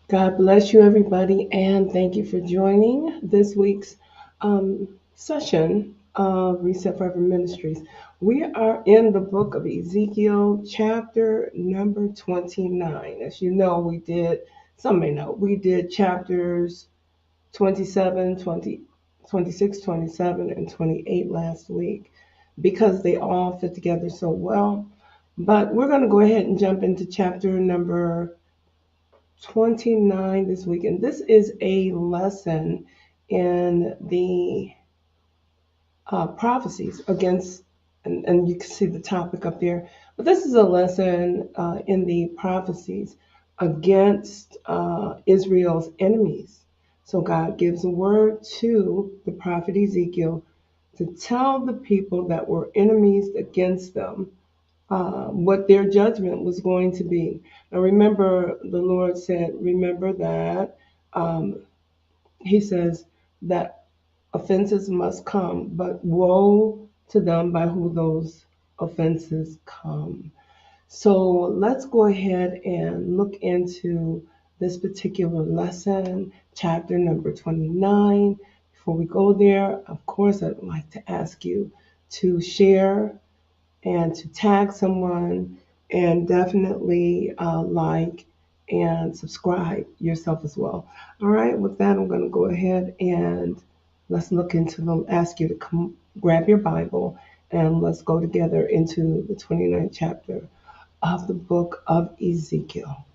God bless you, everybody, and thank you for joining this week's session of Reset Forever Ministries. We are in the book of Ezekiel, chapter number 29. As you know, some may know, we did chapters 27, 20, 26, 27, and 28 last week because they all fit together so well. But we're going to go ahead and jump into chapter number 29 this week. And this is a lesson in the prophecies against, and you can see the topic up there, but this is a lesson in the prophecies against Israel's enemies. So God gives a word to the prophet Ezekiel to tell the people that were enemies against them what their judgment was going to be. Now, remember, the Lord said, remember that um, He says that offenses must come, but woe to them by who those offenses come. So let's go ahead and look into this particular lesson, chapter number 29. Before we go there, of course, I'd like to ask you to share and to tag someone and definitely like and subscribe yourself as well. All right, with that, I'm going to go ahead and let's look into them. Ask you to come grab your Bible and let's go together into the 29th chapter of the book of Ezekiel.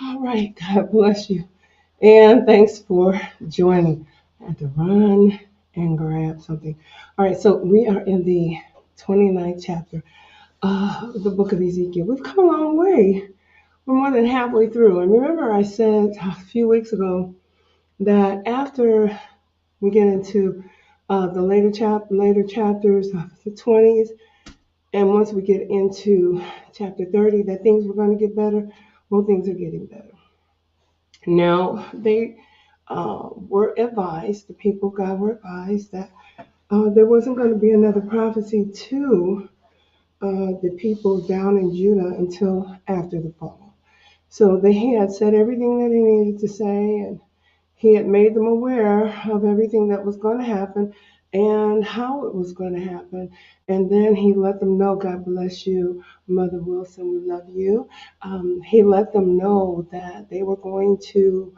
All right, God bless you. And thanks for joining. I had to run and grab something. All right, so we are in the 29th chapter of the book of Ezekiel. We've come a long way. We're more than halfway through. And remember, I said a few weeks ago that after we get into the later chapters of the 20s, and once we get into chapter 30, that things were going to get better. Well, things are getting better. Now, they were advised, the people of God were advised that there wasn't going to be another prophecy to the people down in Judah until after the fall. So he had said everything that he needed to say, and he had made them aware of everything that was going to happen and how it was going to happen. And then he let them know, God bless you, Mother Wilson, we love you. He let them know that they were going to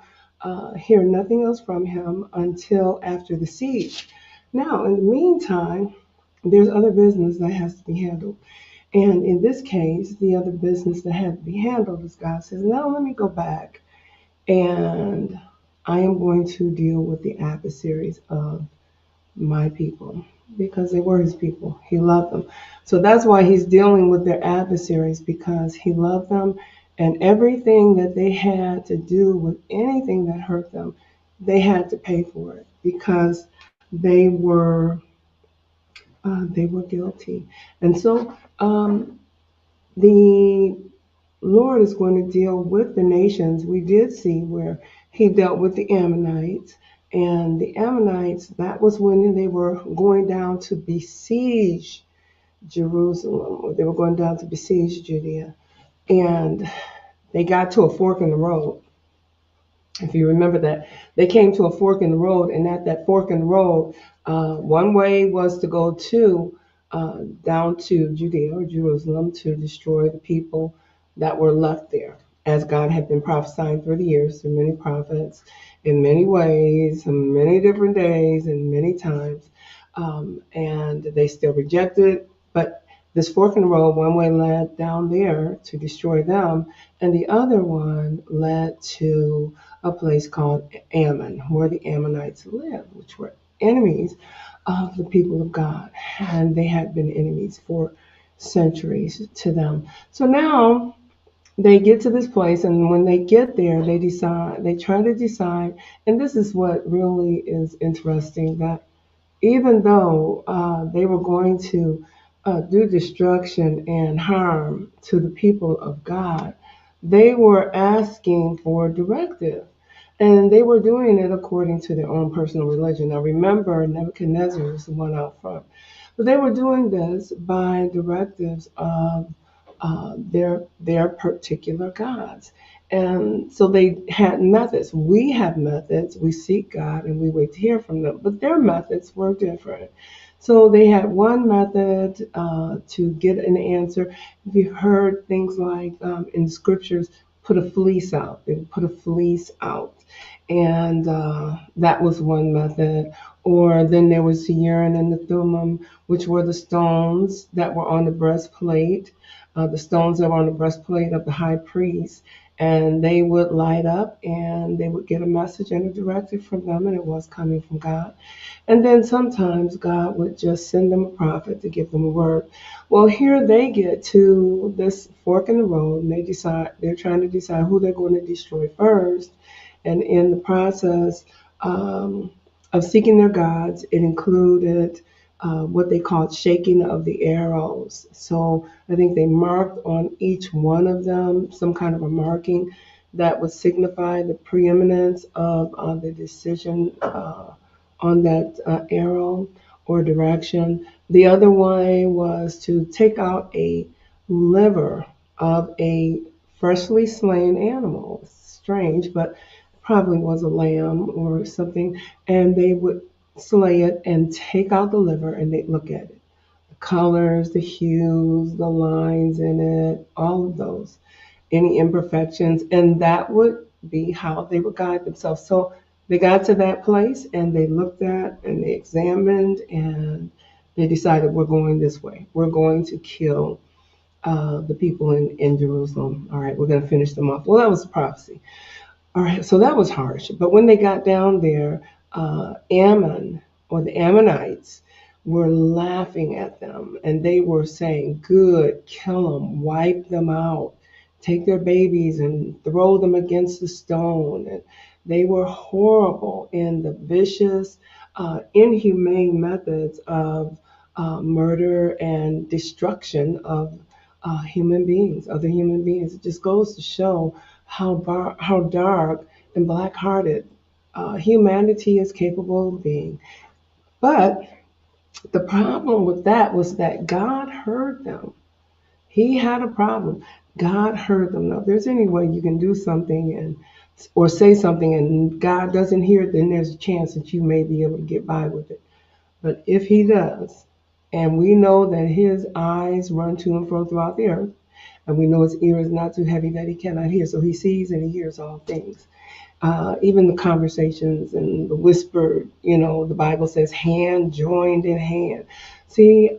hear nothing else from him until after the siege. Now, in the meantime, there's other business that has to be handled. And in this case, the other business that had to be handled is God says, now let me go back and I am going to deal with the adversaries of my people because they were his people. He loved them. So that's why he's dealing with their adversaries because he loved them and everything that they had to do with anything that hurt them, they had to pay for it because they were guilty. And so the Lord is going to deal with the nations. We did see where he dealt with the Ammonites. And the Ammonites, that was when they were going down to besiege Jerusalem, or they were going down to besiege Judea. And they got to a fork in the road. If you remember that, they came to a fork in the road, and at that fork in the road, one way was to go to down to Judea or Jerusalem to destroy the people that were left there, as God had been prophesying through the years through many prophets, in many ways, in many different days, and many times. And they still rejected, but this fork in the road, one way led down there to destroy them, and the other one led to a place called Ammon, where the Ammonites lived, which were enemies of the people of God. And they had been enemies for centuries to them. So now they get to this place, and when they get there, they try to decide, and this is what really is interesting, that even though they were going to do destruction and harm to the people of God, they were asking for directive. And they were doing it according to their own personal religion. Now remember, Nebuchadnezzar was the one out front. But they were doing this by directives of their particular gods. And so they had methods. We have methods. We seek God and we wait to hear from them. But their methods were different. So they had one method to get an answer. We've heard things like in scriptures, put a fleece out. They would put a fleece out. And that was one method. Or then there was the Urim and the Thummim, which were the stones that were on the breastplate, the stones that were on the breastplate of the high priest. And they would light up and they would get a message and a directive from them, and it was coming from God. And then sometimes God would just send them a prophet to give them a word. Well, here they get to this fork in the road, and they're trying to decide who they're going to destroy first. And in the process of seeking their gods, it included what they called shaking of the arrows. So I think they marked on each one of them some kind of a marking that would signify the preeminence of the decision on that arrow or direction. The other way was to take out a liver of a freshly slain animal. It's strange, but probably was a lamb or something, and they would slay it and take out the liver and they'd look at it. The colors, the hues, the lines in it, all of those, any imperfections, and that would be how they would guide themselves. So they got to that place and they looked at and they examined and they decided, we're going this way. We're going to kill the people in Jerusalem. All right, we're going to finish them off. Well, that was a prophecy. All right, so that was harsh. But when they got down there, Ammon or the Ammonites were laughing at them and they were saying, good, kill them, wipe them out, take their babies and throw them against the stone. And they were horrible in the vicious, inhumane methods of murder and destruction of human beings, other human beings. It just goes to show how dark and black-hearted humanity is capable of being. But the problem with that was that God heard them. He had a problem. God heard them. Now, if there's any way you can do something or say something and God doesn't hear it, then there's a chance that you may be able to get by with it. But if he does, and we know that his eyes run to and fro throughout the earth, and we know his ear is not too heavy that he cannot hear, so he sees and he hears all things. Even the conversations and the whispered, the Bible says hand joined in hand. See,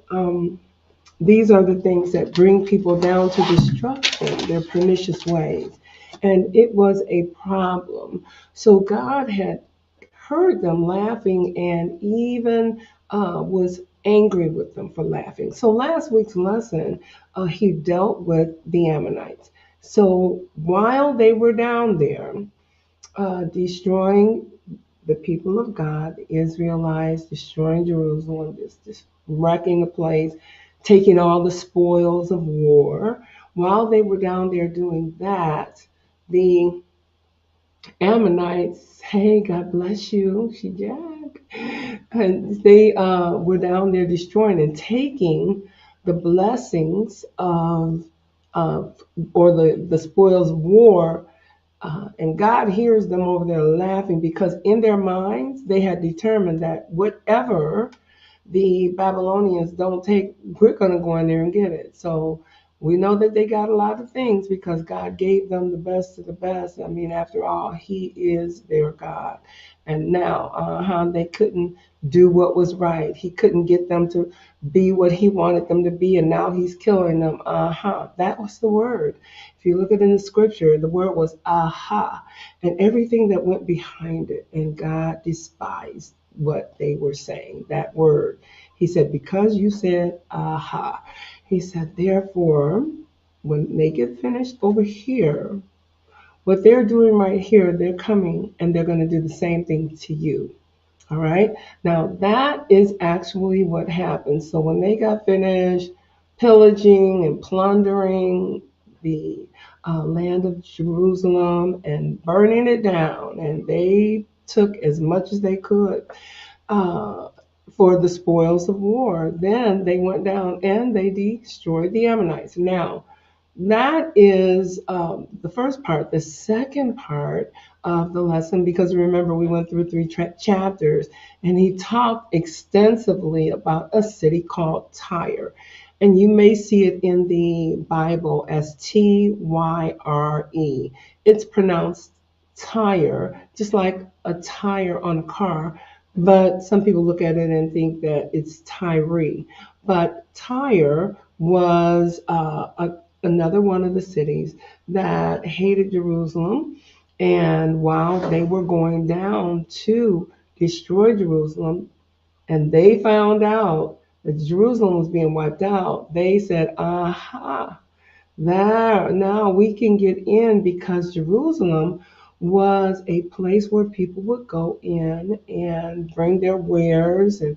these are the things that bring people down to destruction, their pernicious ways. And it was a problem. So God had heard them laughing and even was angry with them for laughing. So last week's lesson, he dealt with the Ammonites. So while they were down there destroying the people of God, the Israelites, destroying Jerusalem, just wrecking the place, taking all the spoils of war, while they were down there doing that, the Ammonites, hey, God bless you, she Jack. And they were down there destroying and taking the blessings of or the spoils of war. And God hears them over there laughing because in their minds they had determined that whatever the Babylonians don't take, we're going to go in there and get it. So we know that they got a lot of things because God gave them the best of the best. I mean, after all, He is their God. And now, they couldn't do what was right. He couldn't get them to be what He wanted them to be, and now He's killing them. That was the word. If you look at it in the scripture, the word was aha, and everything that went behind it. And God despised what they were saying, that word. He said, because you said aha. He said, therefore, when they get finished over here, what they're doing right here, they're coming and they're going to do the same thing to you. All right. Now, that is actually what happened. So when they got finished pillaging and plundering the land of Jerusalem and burning it down, and they took as much as they could uh, for the spoils of war, then they went down and they destroyed the Ammonites. Now, that is the first part. The second part of the lesson, because remember, we went through three chapters, and he talked extensively about a city called Tyre. And you may see it in the Bible as Tyre. It's pronounced tire, just like a tire on a car. But some people look at it and think that it's Tyre. But Tyre was another one of the cities that hated Jerusalem. And while they were going down to destroy Jerusalem, and they found out that Jerusalem was being wiped out, they said, aha, there, now we can get in, because Jerusalem was a place where people would go in and bring their wares, and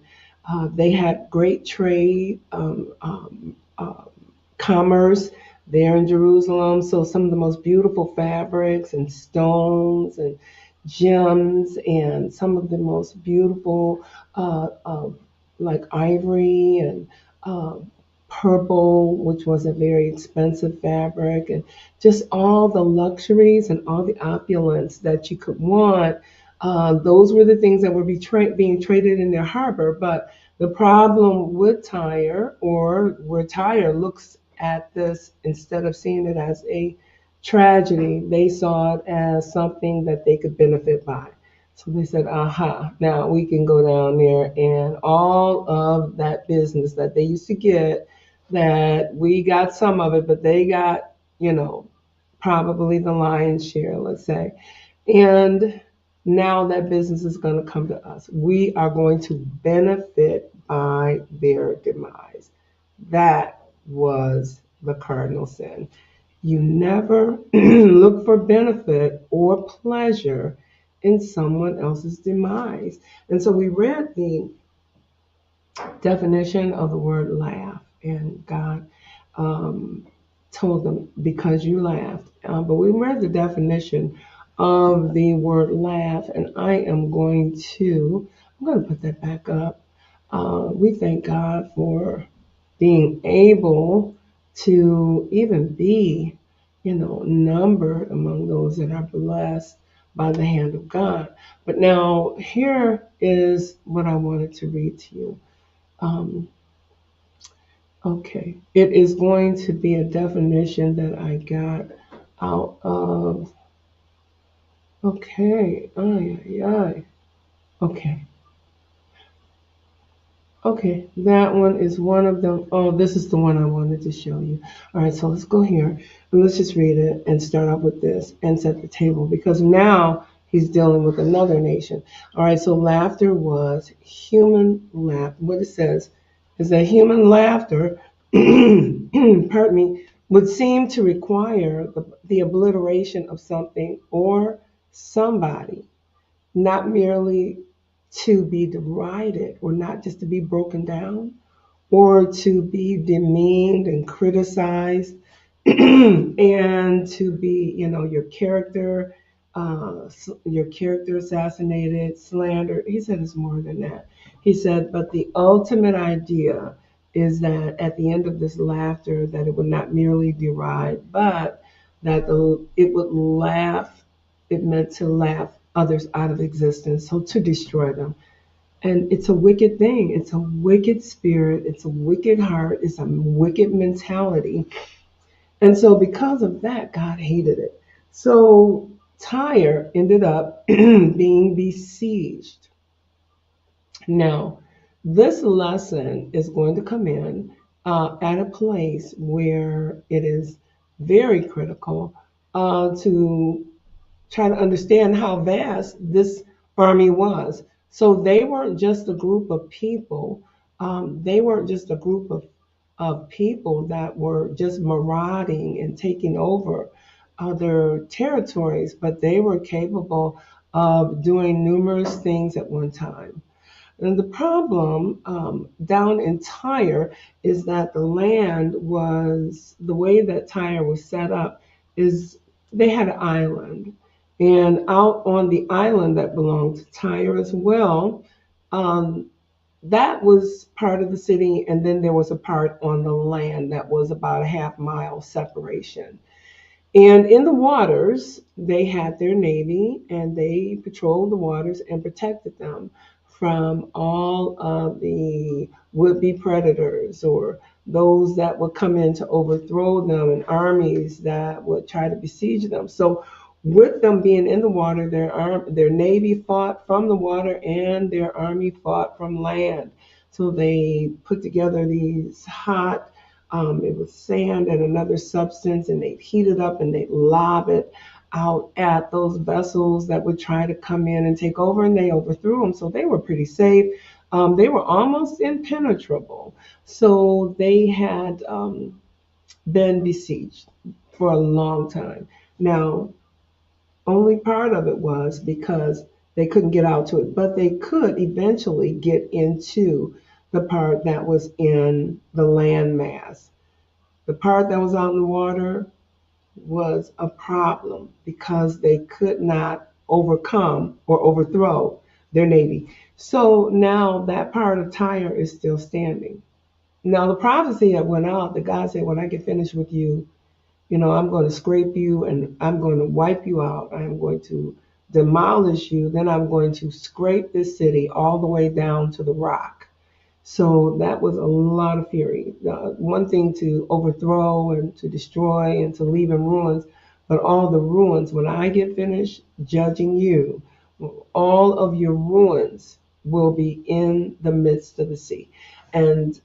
they had great trade, commerce there in Jerusalem. So some of the most beautiful fabrics and stones and gems, and some of the most beautiful, like ivory and uh, purple, which was a very expensive fabric, and just all the luxuries and all the opulence that you could want. Those were the things that were being traded in their harbor. But the problem with Tyre, or where Tyre looks at this, instead of seeing it as a tragedy, they saw it as something that they could benefit by. So they said, aha, now we can go down there, and all of that business that they used to get, that we got some of it, but they got, probably the lion's share, let's say. And now that business is going to come to us. We are going to benefit by their demise. That was the cardinal sin. You never look for benefit or pleasure in someone else's demise. And so we read the definition of the word laugh, and God told them, because you laughed. But we read the definition of the word laugh, and I'm going to put that back up. We thank God for being able to even be, numbered among those that are blessed by the hand of God. But now here is what I wanted to read to you. Um, okay, it is going to be a definition that I got out of. Okay, ay, ay, ay. Okay. Okay, that one is one of them. Oh, this is the one I wanted to show you. All right, so let's go here and let's just read it and start off with this and set the table, because now he's dealing with another nation. All right, so laughter was human laugh. What it says is that human laughter, pardon me, would seem to require the obliteration of something or somebody, not merely to be derided, or not just to be broken down, or to be demeaned and criticized. and to be, your character assassinated, slandered. He said it's more than that. He said, but the ultimate idea is that at the end of this laughter, that it would not merely deride, but that it would laugh. It meant to laugh others out of existence, so to destroy them. And it's a wicked thing. It's a wicked spirit. It's a wicked heart. It's a wicked mentality. And so, because of that, God hated it. So, Tyre ended up being besieged. Now, this lesson is going to come in at a place where it is very critical to try to understand how vast this army was. So they weren't just a group of people. They weren't just a group of people that were just marauding and taking over other territories, but they were capable of doing numerous things at one time. And the problem down in Tyre is that the land was, the way that Tyre was set up is they had an island. And out on the island that belonged to Tyre as well, um, that was part of the city. And then there was a part on the land that was about a half-mile separation. And in the waters, they had their navy and they patrolled the waters and protected them from all of the would be predators or those that would come in to overthrow them and armies that would try to besiege them. So, with them being in the water, their navy fought from the water and their army fought from land. So, they put together these hot it was sand and another substance, and they'd heat it up and they'd lob it out at those vessels that would try to come in and take over, and they overthrew them. So they were pretty safe. They were almost impenetrable. So they had been besieged for a long time. Now, only part of it was because they couldn't get out to it, but they could eventually get into the part that was in the landmass. The part that was out in the water was a problem because they could not overcome or overthrow their navy. So now that part of Tyre is still standing. Now the prophecy that went out, that God said, when I get finished with you, I'm going to scrape you and I'm going to wipe you out. I'm going to demolish you. Then I'm going to scrape this city all the way down to the rock. So that was a lot of fury. One thing to overthrow and to destroy and to leave in ruins, but all the ruins, when I get finished judging you, all of your ruins will be in the midst of the sea. And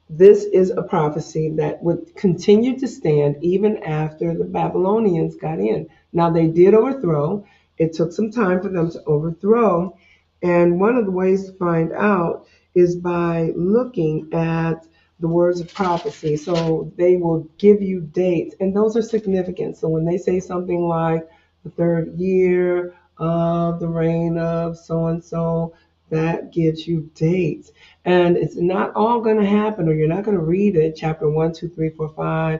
this is a prophecy that would continue to stand even after the Babylonians got in. Now, they did overthrow. It took some time for them to overthrow. And one of the ways to find out is by looking at the words of prophecy. So they will give you dates, and those are significant. So when they say something like the third year of the reign of so and so, that gives you dates. And it's not all going to happen, or you're not going to read it, chapter 1, 2, 3, 4, 5,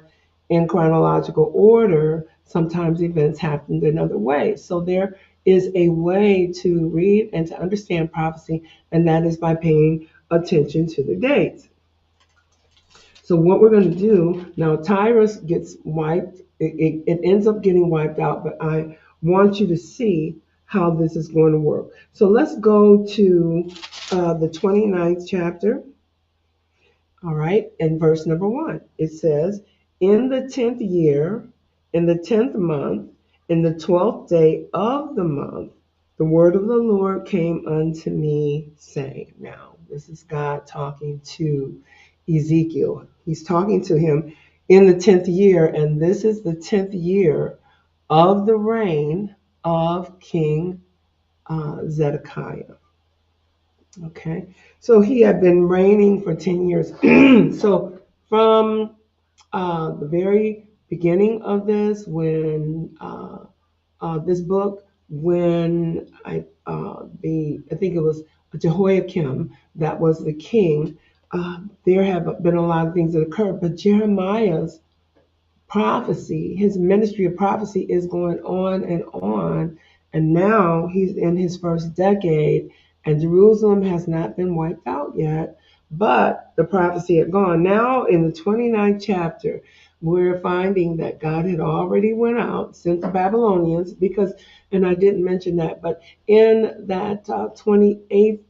in chronological order. Sometimes events happened another way. So there is a way to read and to understand prophecy, and that is by paying attention to the dates. So what we're going to do now, Tyrus gets wiped. It ends up getting wiped out, but I want you to see how this is going to work. So let's go to the 29th chapter. All right, and verse number 1. It says, in the 10th year, in the 10th month, in the 12th day of the month, the word of the Lord came unto me, saying. Now, this is God talking to Ezekiel. He's talking to him in the 10th year, and this is the 10th year of the reign of King Zedekiah. Okay, so he had been reigning for 10 years. So from the very beginning of this, when this book, when I think it was Jehoiakim that was the king, there have been a lot of things that occurred, but Jeremiah's prophecy, his ministry of prophecy is going on and on. And now he's in his first decade, and Jerusalem has not been wiped out yet, but the prophecy had gone. Now in the 29th chapter, we're finding that God had already went out, sent the Babylonians, because, and I didn't mention that, but in that 28th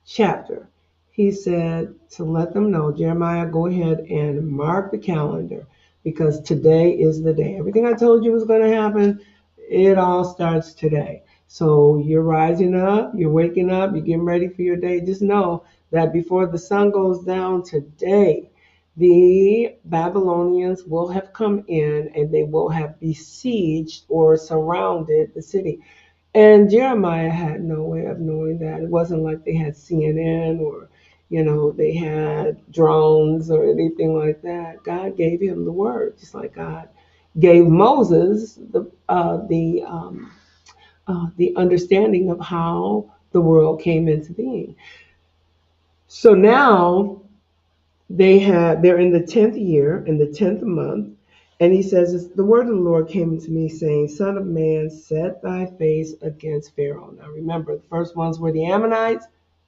chapter, he said to let them know, Jeremiah, go ahead and mark the calendar because today is the day. Everything I told you was going to happen, it all starts today. So you're rising up, you're waking up, you're getting ready for your day. Just know that before the sun goes down today, the Babylonians will have come in and they will have besieged or surrounded the city. And Jeremiah had no way of knowing that. It wasn't like they had CNN or, they had drones or anything like that. God gave him the word, just like God gave Moses the understanding of how the world came into being. So now they're in the 10th year, in the 10th month, and he says, the word of the Lord came to me saying, Son of man, set thy face against Pharaoh. Now remember, the first ones were the Ammonites.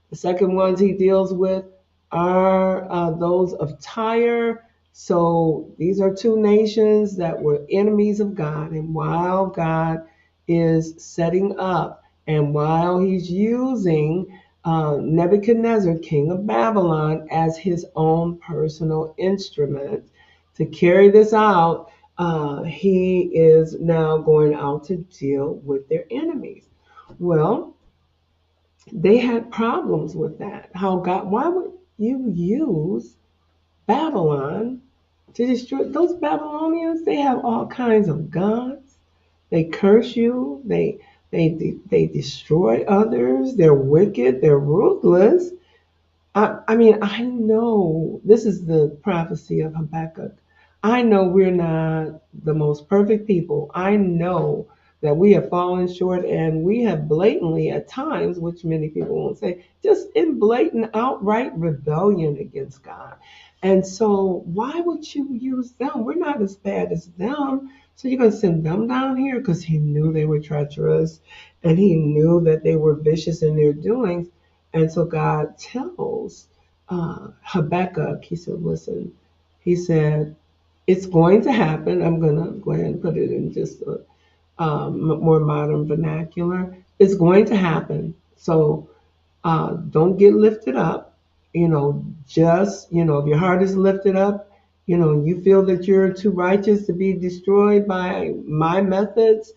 The second ones he deals with are those of Tyre. So these are two nations that were enemies of God. And while God is setting up and while he's using Nebuchadnezzar, king of Babylon, as his own personal instrument to carry this out, he is now going out to deal with their enemies. Well, they had problems with that. Why would you use Babylon to destroy those Babylonians? They have all kinds of guns. They curse you. They destroy others. They're wicked. They're ruthless. I mean, I know this is the prophecy of Habakkuk. I know we're not the most perfect people. I know that we have fallen short and we have blatantly, at times, which many people won't say, just in blatant, outright rebellion against God. And so, why would you use them? We're not as bad as them. So, you're going to send them down here because he knew they were treacherous and he knew that they were vicious in their doings. And so God tells Habakkuk, he said, listen, he said, it's going to happen. I'm going to go ahead and put it in just a more modern vernacular. It's going to happen. So don't get lifted up. If your heart is lifted up, you feel that you're too righteous to be destroyed by my methods,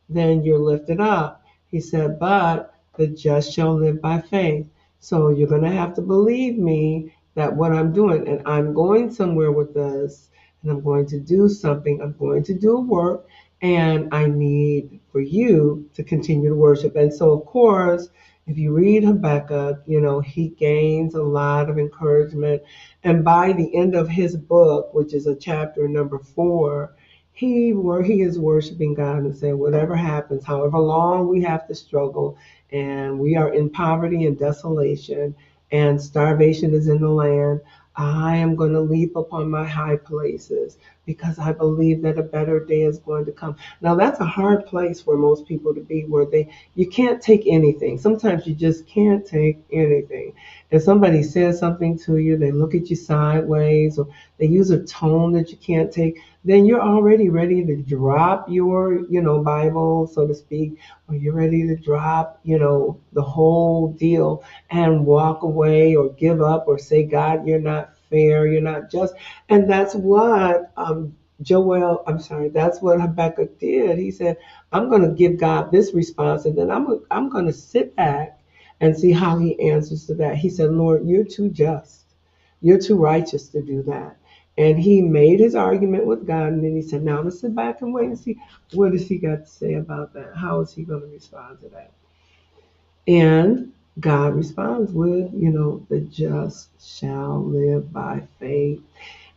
then you're lifted up. He said, but the just shall live by faith. So you're going to have to believe me that what I'm doing, and I'm going somewhere with this, and I'm going to do something, I'm going to do a work, and I need for you to continue to worship. And so, of course, if you read Habakkuk, he gains a lot of encouragement. And by the end of his book, which is a chapter number 4, he is worshiping God and saying, whatever happens, however long we have to struggle, and we are in poverty and desolation, and starvation is in the land, I am going to leap upon my high places because I believe that a better day is going to come. Now that's a hard place for most people to be, where you can't take anything. Sometimes you just can't take anything. If somebody says something to you, they look at you sideways, or they use a tone that you can't take, then you're already ready to drop your, Bible, so to speak, or you're ready to drop, the whole deal and walk away or give up or say, God, you're not fair, you're not just. And that's what that's what Habakkuk did. He said, I'm going to give God this response, and then I'm going to sit back and see how he answers to that. He said, Lord, you're too just. You're too righteous to do that. And he made his argument with God, and then he said, now let's sit back and wait and see what does he got to say about that. How is he going to respond to that? And God responds with, the just shall live by faith.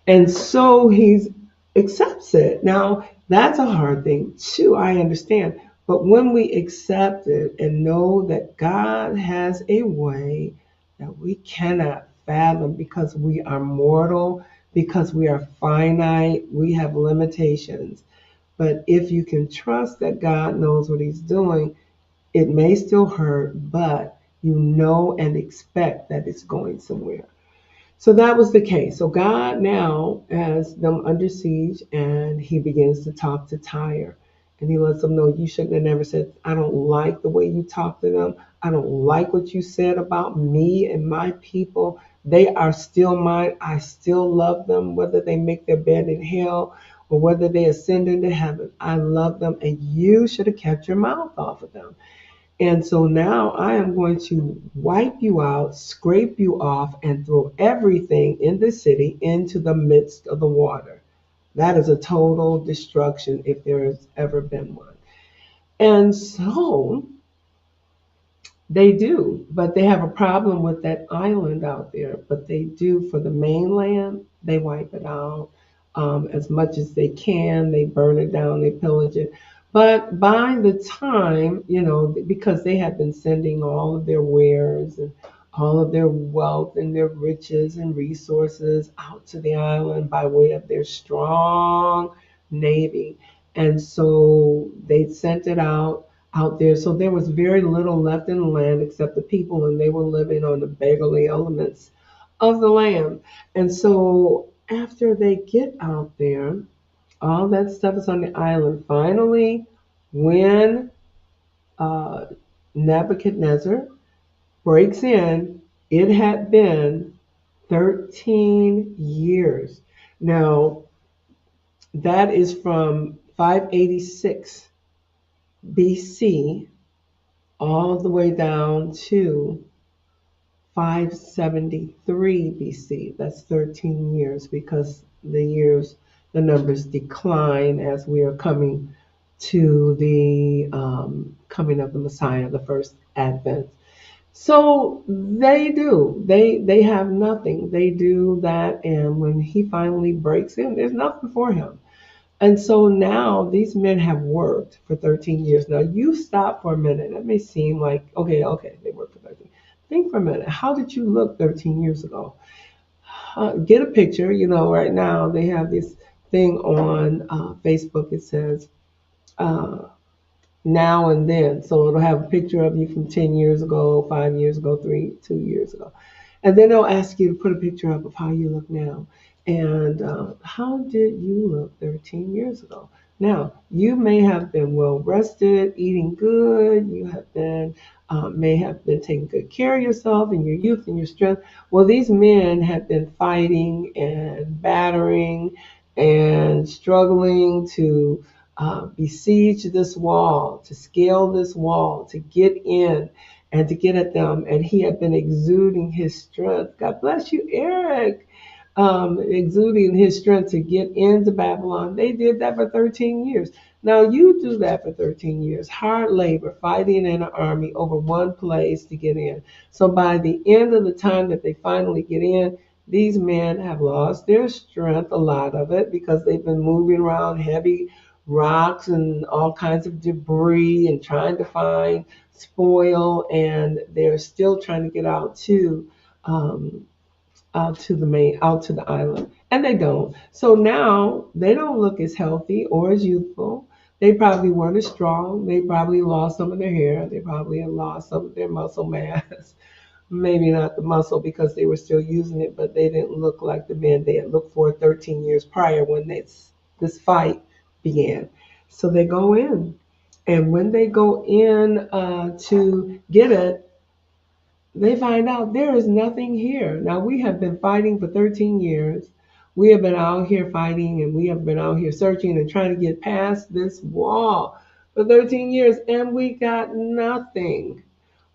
And so he accepts it. Now, that's a hard thing too, I understand. But when we accept it and know that God has a way that we cannot fathom because we are mortal, because we are finite, we have limitations. But if you can trust that God knows what He's doing, it may still hurt, but you know and expect that it's going somewhere. So that was the case. So God now has them under siege, and He begins to talk to Tyre. And He lets them know, you shouldn't have never said, I don't like the way you talk to them. I don't like what you said about me and my people. They are still mine. I still love them, whether they make their bed in hell or whether they ascend into heaven. I love them, and you should have kept your mouth off of them. And so now I am going to wipe you out, scrape you off, and throw everything in the city into the midst of the water. That is a total destruction if there has ever been one. And so they do, but they have a problem with that island out there. But they do for the mainland, they wipe it out as much as they can. They burn it down, they pillage it. But by the time, because they have been sending all of their wares and all of their wealth and their riches and resources out to the island by way of their strong navy. And so they sent it out there. So there was very little left in the land except the people, and they were living on the beggarly elements of the land. And so after they get out there, all that stuff is on the island. Finally, when uh, Nebuchadnezzar breaks in, it had been 13 years. Now, that is from 586 BC all the way down to 573 BC. That's 13 years because the numbers decline as we are coming to the coming of the Messiah, the first advent. So they do. They have nothing. They do that, and when he finally breaks in, there's nothing for him. And so now these men have worked for 13 years. Now you stop for a minute. That may seem like, okay, they worked for 13. Think for a minute. How did you look 13 years ago? Get a picture. Right now they have this thing on Facebook. It says, uh, now and then. So it'll have a picture of you from 10 years ago, 5 years ago, 2 years ago. And then they'll ask you to put a picture up of how you look now. And how did you look 13 years ago? Now, you may have been well rested, eating good. You have been, may have been taking good care of yourself in your youth and your strength. Well, these men have been fighting and battering and struggling to besiege this wall, to scale this wall, to get in and to get at them. And he had been exuding his strength. God bless you, Eric. Exuding his strength to get into Babylon. They did that for 13 years. Now you do that for 13 years. Hard labor, fighting in an army over one place to get in. So by the end of the time that they finally get in, these men have lost their strength, a lot of it, because they've been moving around heavy rocks and all kinds of debris and trying to find spoil, and they're still trying to get um, out to the island, and they don't. So now they don't look as healthy or as youthful. They probably weren't as strong. They probably lost some of their hair. They probably had lost some of their muscle mass. Maybe not the muscle because they were still using it, but they didn't look like the men they had looked for 13 years prior when this fight began. So they go in. And when they go in to get it, they find out there is nothing here. Now, we have been fighting for 13 years. We have been out here fighting, and we have been out here searching and trying to get past this wall for 13 years, and we got nothing.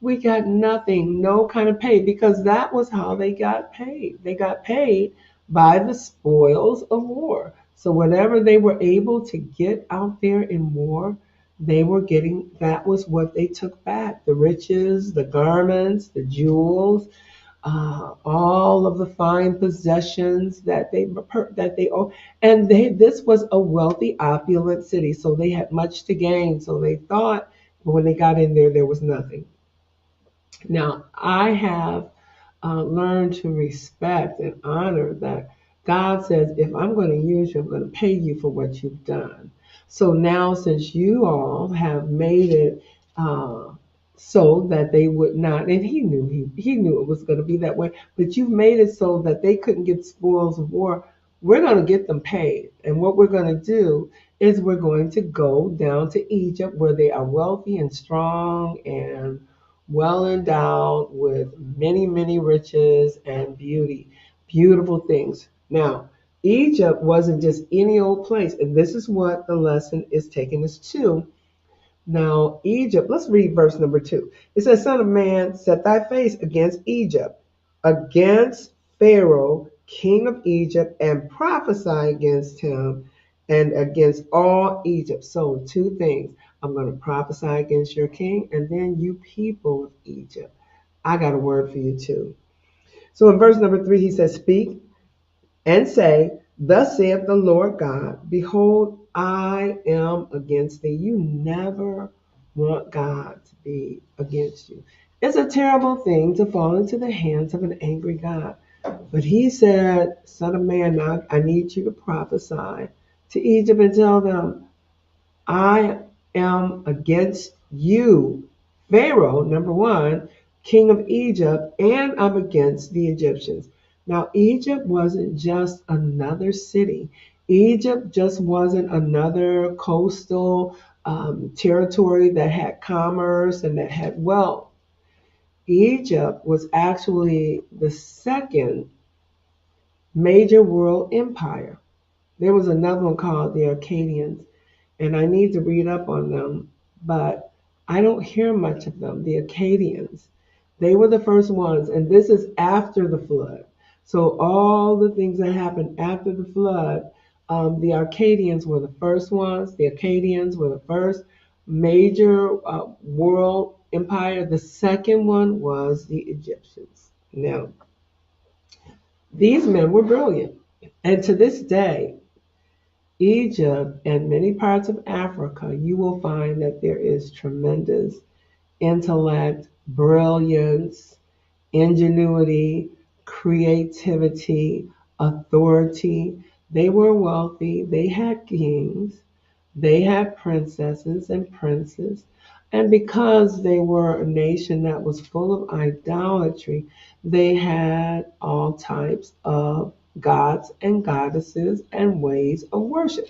We got nothing, no kind of pay, because that was how they got paid. They got paid by the spoils of war. So whatever they were able to get out there in war, they were getting, that was what they took back. The riches, the garments, the jewels, all of the fine possessions that they owned. And this was a wealthy, opulent city, so they had much to gain. So they thought when they got in there, there was nothing. Now, I have learned to respect and honor that God says, if I'm going to use you, I'm going to pay you for what you've done. So now, since you all have made it so that they would not, and he knew it was going to be that way, but you've made it so that they couldn't get spoils of war. We're going to get them paid, and what we're going to do is we're going to go down to Egypt, where they are wealthy and strong and well endowed with many, many riches and beauty, beautiful things. Now, Egypt wasn't just any old place, and this is what the lesson is taking us to. Now, Egypt, let's read verse number 2. It says, Son of man, set thy face against Egypt, against Pharaoh, king of Egypt, and prophesy against him and against all Egypt. So, two things. I'm going to prophesy against your king, and then you people of Egypt. I got a word for you too. So, in verse number 3, he says, Speak and say, Thus saith the Lord God, Behold, I am against thee. You never want God to be against you. It's a terrible thing to fall into the hands of an angry God. But he said, Son of man, now I need you to prophesy to Egypt and tell them, I am against you, Pharaoh, number one, king of Egypt, and I'm against the Egyptians. Now, Egypt wasn't just another city. Egypt just wasn't another coastal territory that had commerce and that had wealth. Egypt was actually the second major world empire. There was another one called the Akkadians, and I need to read up on them, but I don't hear much of them. The Akkadians, they were the first ones, and this is after the flood. So all the things that happened after the flood, the Akkadians were the first ones. The Akkadians were the first major world empire. The second one was the Egyptians. Now, these men were brilliant, and to this day, Egypt and many parts of Africa, you will find that there is tremendous intellect, brilliance, ingenuity, creativity, authority. They were wealthy, they had kings, they had princesses and princes. And because they were a nation that was full of idolatry, they had all types of gods and goddesses and ways of worship.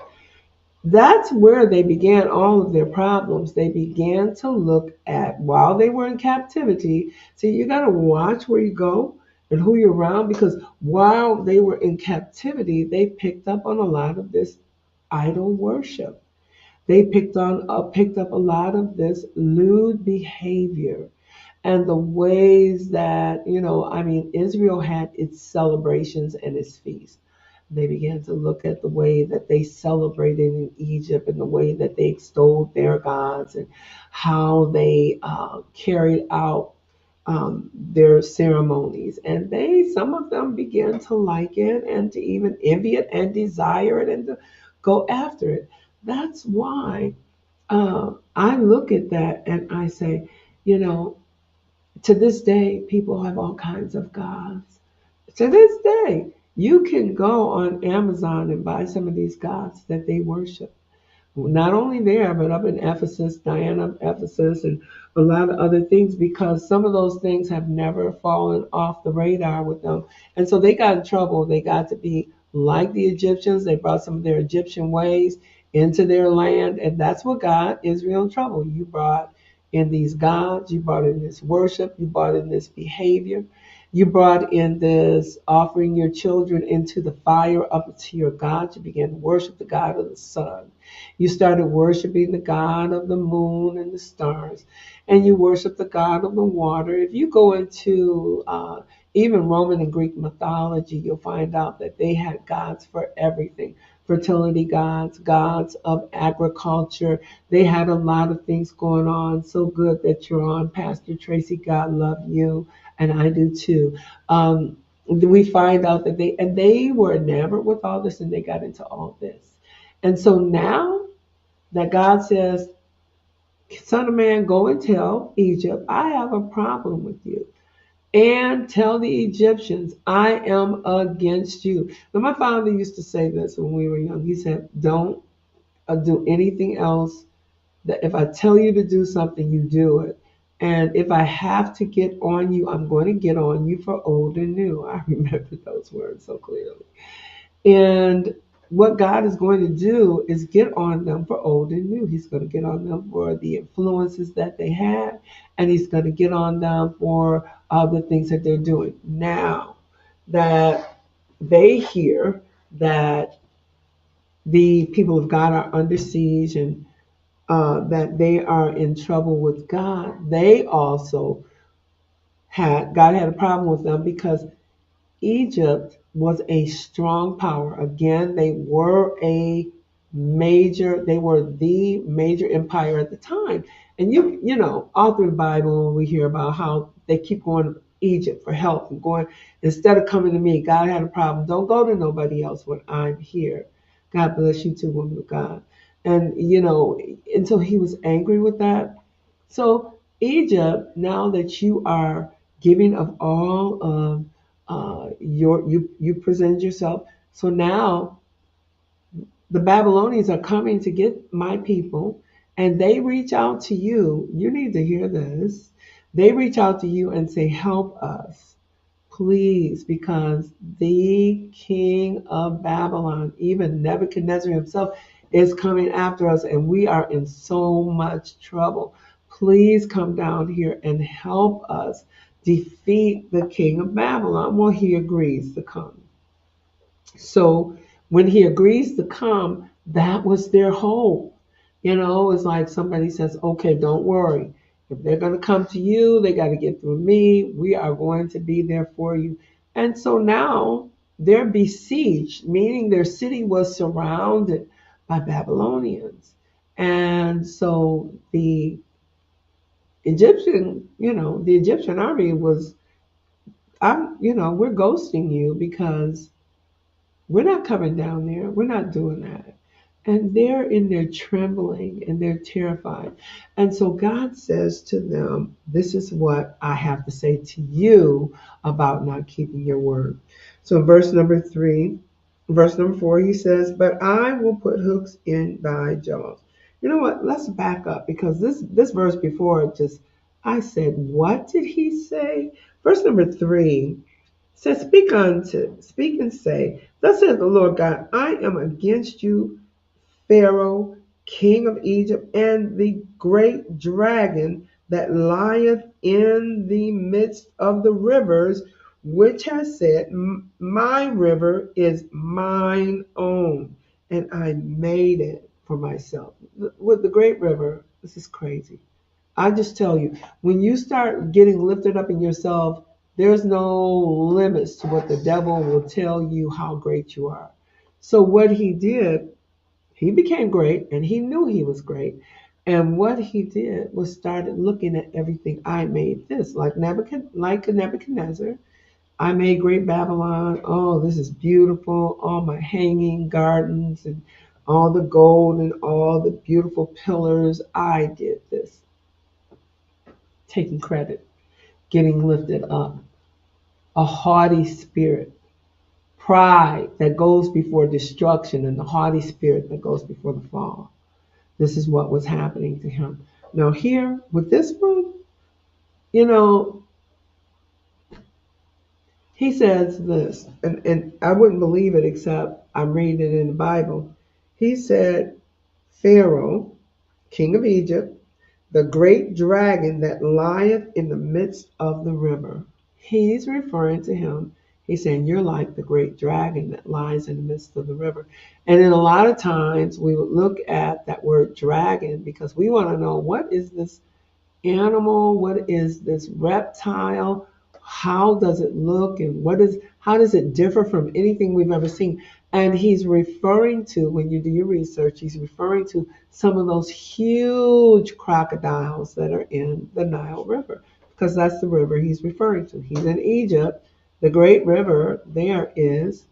That's where they began all of their problems. They began to look at, while they were in captivity, see, you got to watch where you go and who you're around, because while they were in captivity, they picked up on a lot of this idol worship. They picked up a lot of this lewd behavior and the ways that, I mean, Israel had its celebrations and its feasts. They began to look at the way that they celebrated in Egypt and the way that they extolled their gods and how they carried out their ceremonies. And some of them began to like it and to even envy it and desire it and to go after it. That's why I look at that and I say, you know, to this day, people have all kinds of gods. To this day, you can go on Amazon and buy some of these gods that they worship. Not only there, but up in Ephesus, Diana of Ephesus, and a lot of other things, because some of those things have never fallen off the radar with them. And so they got in trouble. They got to be like the Egyptians. They brought some of their Egyptian ways into their land. And that's what got Israel in trouble. You brought in these gods, you brought in this worship, you brought in this behavior. You brought in this offering your children into the fire up to your God. You began to worship the God of the sun. You started worshiping the God of the moon and the stars. And you worship the God of the water. If you go into even Roman and Greek mythology, you'll find out that they had gods for everything. Fertility gods, gods of agriculture. They had a lot of things going on. So good that you're on, Pastor Tracy. God love you, and I do too. We find out that they were enamored with all this, and they got into all this. And so now that God says, Son of man, go and tell Egypt, I have a problem with you. and tell the Egyptians, I am against you. Now, my father used to say this when we were young. He said, don't do anything else. That if I tell you to do something, you do it. And if I have to get on you, I'm going to get on you for old and new. I remember those words so clearly. And what God is going to do is get on them for old and new. He's going to get on them for the influences that they had, and He's going to get on them for the things that they're doing. Now that they hear that the people of God are under siege and that they are in trouble with God, they also God had a problem with them because Egypt was a strong power. Again, they were the major empire at the time. And you know, all through the Bible, we hear about how they keep going to Egypt for help and going, instead of coming to me, God had a problem. Don't go to nobody else when I'm here. God bless you too, woman of God. And, you know, until he was angry with that. So Egypt, now that you are giving of all of you present yourself. So now the Babylonians are coming to get my people, and they reach out to you. You need to hear this. They reach out to you and say, help us, please, because the king of Babylon, even Nebuchadnezzar himself, is coming after us, and we are in so much trouble. Please come down here and help us defeat the king of Babylon. Well, he agrees to come. So when he agrees to come, that was their hope. You know, it's like somebody says, okay, don't worry. If they're going to come to you, they got to get through me. We are going to be there for you. And so now they're besieged, meaning their city was surrounded by Babylonians. And so the Egyptian army was, we're ghosting you because we're not coming down there. We're not doing that. And they're in there trembling and they're terrified. And so God says to them, this is what I have to say to you about not keeping your word. So verse number 4, he says, but I will put hooks in thy jaws. You know what? Let's back up because this verse before I said, what did he say? Verse number 3 says, speak and say, thus saith the Lord God, I am against you, Pharaoh, king of Egypt, and the great dragon that lieth in the midst of the rivers, which has said, my river is mine own, and I made it for myself. With the great river, this is crazy. I just tell you, when you start getting lifted up in yourself, there's no limits to what the devil will tell you how great you are. So what he did, he became great and he knew he was great. And what he did was started looking at everything. I made this, like Nebuchadnezzar. I made great Babylon. Oh, this is beautiful. All my hanging gardens and all the gold and all the beautiful pillars. I did this. Taking credit, getting lifted up. A haughty spirit, pride that goes before destruction, and the haughty spirit that goes before the fall. This is what was happening to him. Now, here with this one, you know, he says this, and I wouldn't believe it except I'm reading it in the Bible. He said, Pharaoh, king of Egypt, the great dragon that lieth in the midst of the river. He's referring to him. He's saying, you're like the great dragon that lies in the midst of the river. And then a lot of times we would look at that word dragon because we want to know, what is this animal? What is this reptile? How does it look? And how does it differ from anything we've ever seen? And he's referring to, when you do your research, he's referring to some of those huge crocodiles that are in the Nile River, because that's the river he's referring to. He's in Egypt. The great river there is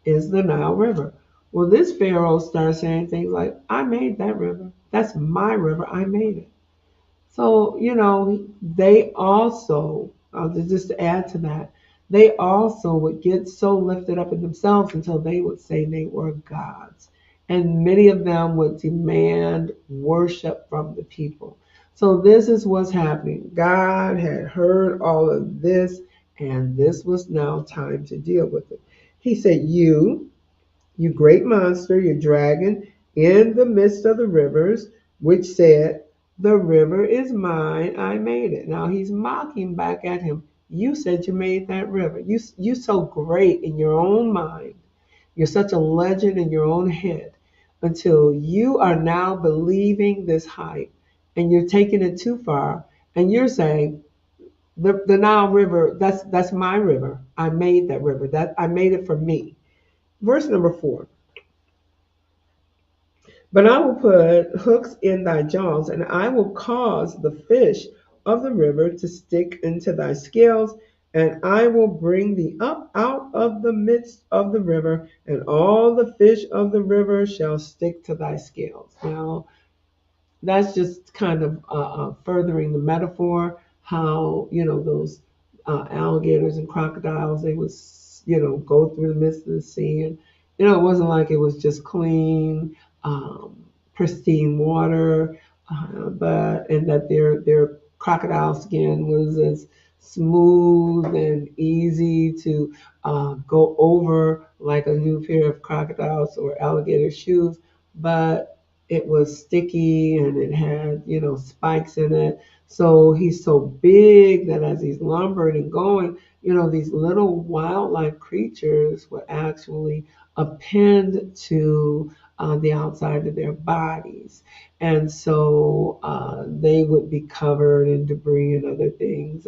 the Nile River. Well, this Pharaoh starts saying things like, I made that river. That's my river. I made it. So, they also, just to add to that, they also would get so lifted up in themselves until they would say they were gods. And many of them would demand worship from the people. So this is what's happening. God had heard all of this, and this was now time to deal with it. He said, you great monster, you dragon, in the midst of the rivers, which said, the river is mine, I made it. Now he's mocking back at him. You said you made that river. You so great in your own mind. You're such a legend in your own head until you are now believing this hype and you're taking it too far and you're saying, the Nile River, that's my river. I made that river. That I made it for me. Verse number 4. But I will put hooks in thy jaws, and I will cause the fish of the river to stick into thy scales, and I will bring thee up out of the midst of the river, and all the fish of the river shall stick to thy scales. Now, that's just kind of furthering the metaphor how those alligators and crocodiles, they would go through the midst of the sea, and it wasn't like it was just clean pristine water, but and that their crocodile skin was as smooth and easy to go over like a new pair of crocodiles or alligator shoes, but it was sticky and it had spikes in it. So he's so big that as he's lumbering and going, these little wildlife creatures would actually append to the outside of their bodies. And so they would be covered in debris and other things.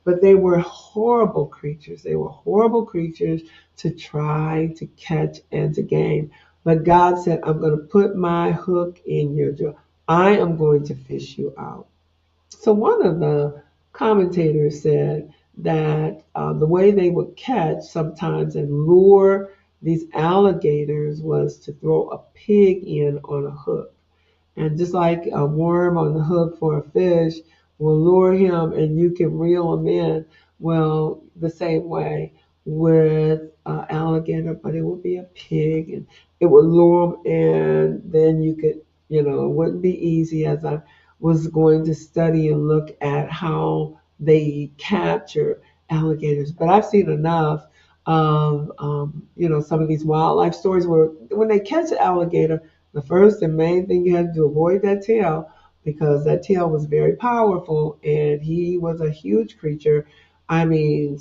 But they were horrible creatures. They were horrible creatures to try to catch and to gain. But God said, I'm going to put my hook in your jaw. I am going to fish you out. So one of the commentators said that the way they would catch sometimes and lure these alligators was to throw a pig in on a hook. And just like a worm on the hook for a fish will lure him and you can reel him in, well, the same way with alligator, but it would be a pig and it would lure him and then you could, it wouldn't be easy as I was going to study and look at how they capture alligators. But I've seen enough of, some of these wildlife stories where when they catch an alligator, the first and main thing you had to do, avoid that tail because that tail was very powerful and he was a huge creature. I mean,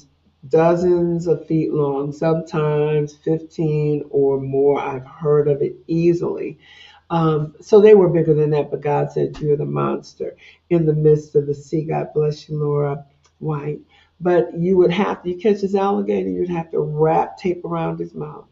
dozens of feet long, sometimes 15 or more. I've heard of it easily. So they were bigger than that, but God said, you're the monster in the midst of the sea. God bless you, Laura White. But you catch this alligator, you'd have to wrap tape around his mouth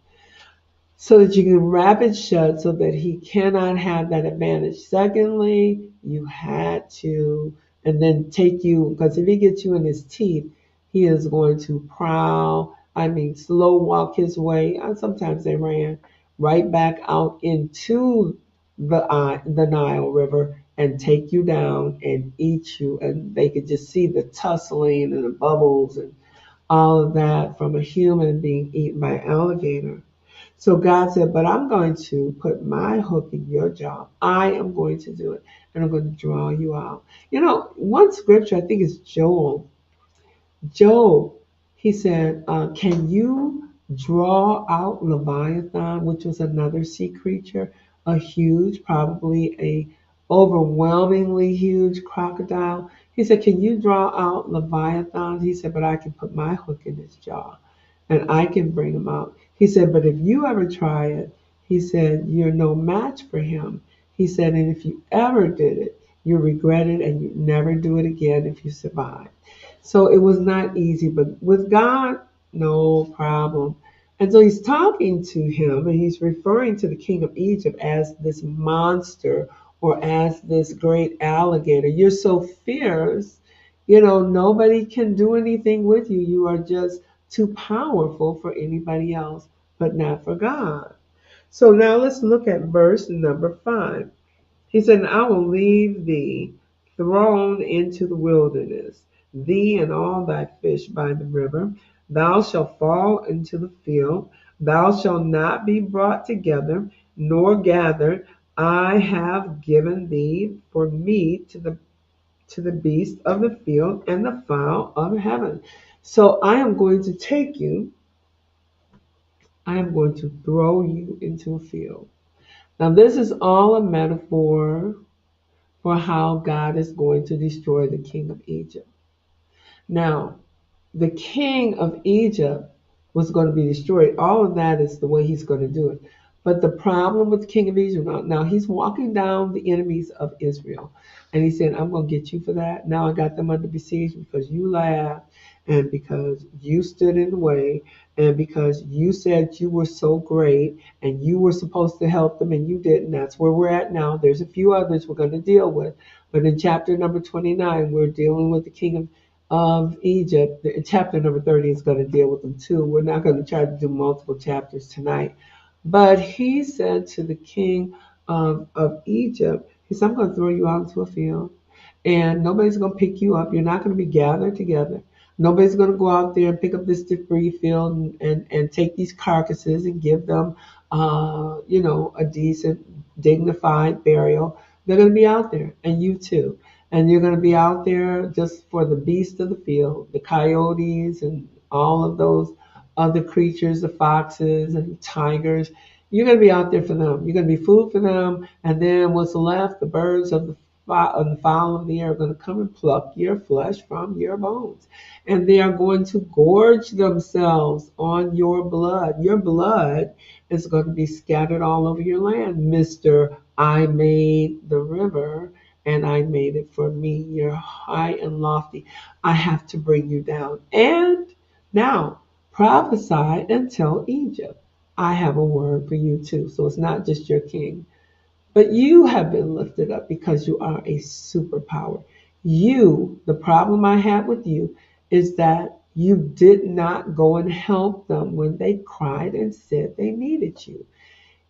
so that you can wrap it shut so that he cannot have that advantage. Secondly, you had to, and then take you, because if he gets you in his teeth, he is going to prowl, slow walk his way, and sometimes they ran right back out into the Nile River and take you down and eat you. And they could just see the tussling and the bubbles and all of that from a human being eaten by an alligator. So God said, but I'm going to put my hook in your jaw. I am going to do it. And I'm going to draw you out. One scripture, I think it's Joel. Job, he said, can you draw out Leviathan, which was another sea creature, a huge, probably a overwhelmingly huge crocodile? He said, can you draw out Leviathan? He said, but I can put my hook in his jaw and I can bring him out. He said, but if you ever try it, he said, you're no match for him. He said, and if you ever did it, you regret it and you never do it again if you survive. So it was not easy, but with God, no problem. And so he's talking to him and he's referring to the king of Egypt as this monster or as this great alligator. You're so fierce, nobody can do anything with you. You are just too powerful for anybody else, but not for God. So now let's look at verse number 5. He said, I will leave thee thrown into the wilderness, thee and all thy fish by the river. Thou shalt fall into the field. Thou shalt not be brought together, nor gathered. I have given thee for meat to the beast of the field and the fowl of heaven. So I am going to take you, I am going to throw you into a field. Now, this is all a metaphor for how God is going to destroy the king of Egypt. Now, the king of Egypt was going to be destroyed. All of that is the way he's going to do it. But the problem with the king of Egypt now he's walking down the enemies of Israel. And he said, I'm going to get you for that. Now I got them under besiege because you laughed and because you stood in the way and because you said you were so great and you were supposed to help them and you didn't. That's where we're at now. There's a few others we're going to deal with. But in chapter number 29, we're dealing with the king of Egypt. Chapter number 30 is going to deal with them too. We're not going to try to do multiple chapters tonight. But he said to the king of Egypt, he said, I'm going to throw you out into a field and nobody's going to pick you up. You're not going to be gathered together. Nobody's going to go out there and pick up this debris field and take these carcasses and give them, a decent, dignified burial. They're going to be out there, and you too. And you're going to be out there just for the beasts of the field, the coyotes and all of those other creatures, the foxes and tigers. You're going to be out there for them. You're going to be food for them. And then what's left, the birds of the fowl of the air are going to come and pluck your flesh from your bones. And they are going to gorge themselves on your blood. Your blood is going to be scattered all over your land. Mr. I made the river and I made it for me. You're high and lofty. I have to bring you down. And now prophesy and tell Egypt, I have a word for you too. So it's not just your king, but you have been lifted up because you are a superpower. The problem I had with you is that you did not go and help them when they cried and said they needed you.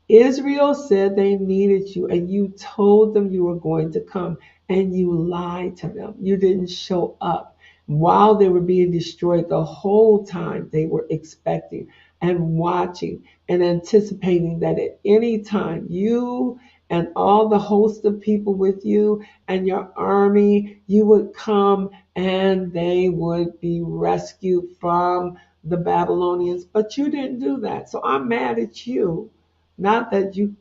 Israel said they needed you, and you told them you were going to come, and you lied to them. You didn't show up. While they were being destroyed, the whole time they were expecting and watching and anticipating that at any time you and all the host of people with you and your army, you would come and they would be rescued from the Babylonians. But you didn't do that. So I'm mad at you. Not that you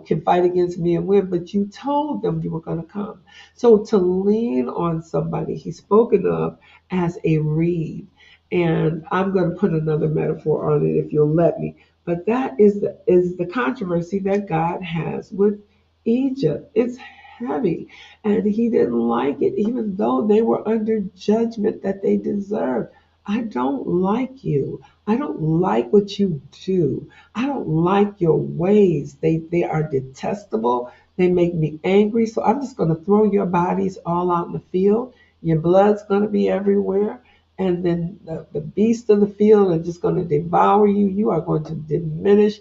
can fight against me and win, but you told them you were going to come. So to lean on somebody, he's spoken of as a reed. And I'm going to put another metaphor on it if you'll let me. But that is the controversy that God has with Egypt. It's heavy. And he didn't like it, even though they were under judgment that they deserved. I don't like you. I don't like what you do. I don't like your ways. They are detestable. They make me angry. So I'm just going to throw your bodies all out in the field. Your blood's going to be everywhere. And then the beasts of the field are just going to devour you. You are going to diminish.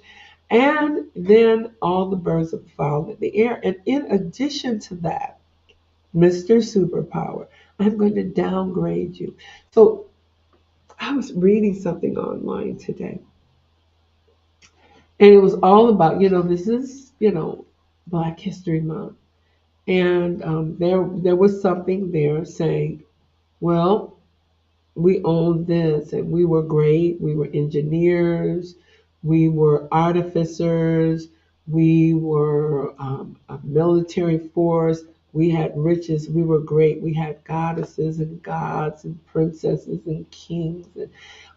And then all the birds of the fowl in the air. And in addition to that, Mr. Superpower, I'm going to downgrade you. So I was reading something online today, and it was all about, this is, Black History Month. And there was something there saying, well, we owned this and we were great. We were engineers, we were artificers, we were a military force. We had riches. We were great. We had goddesses and gods and princesses and kings. And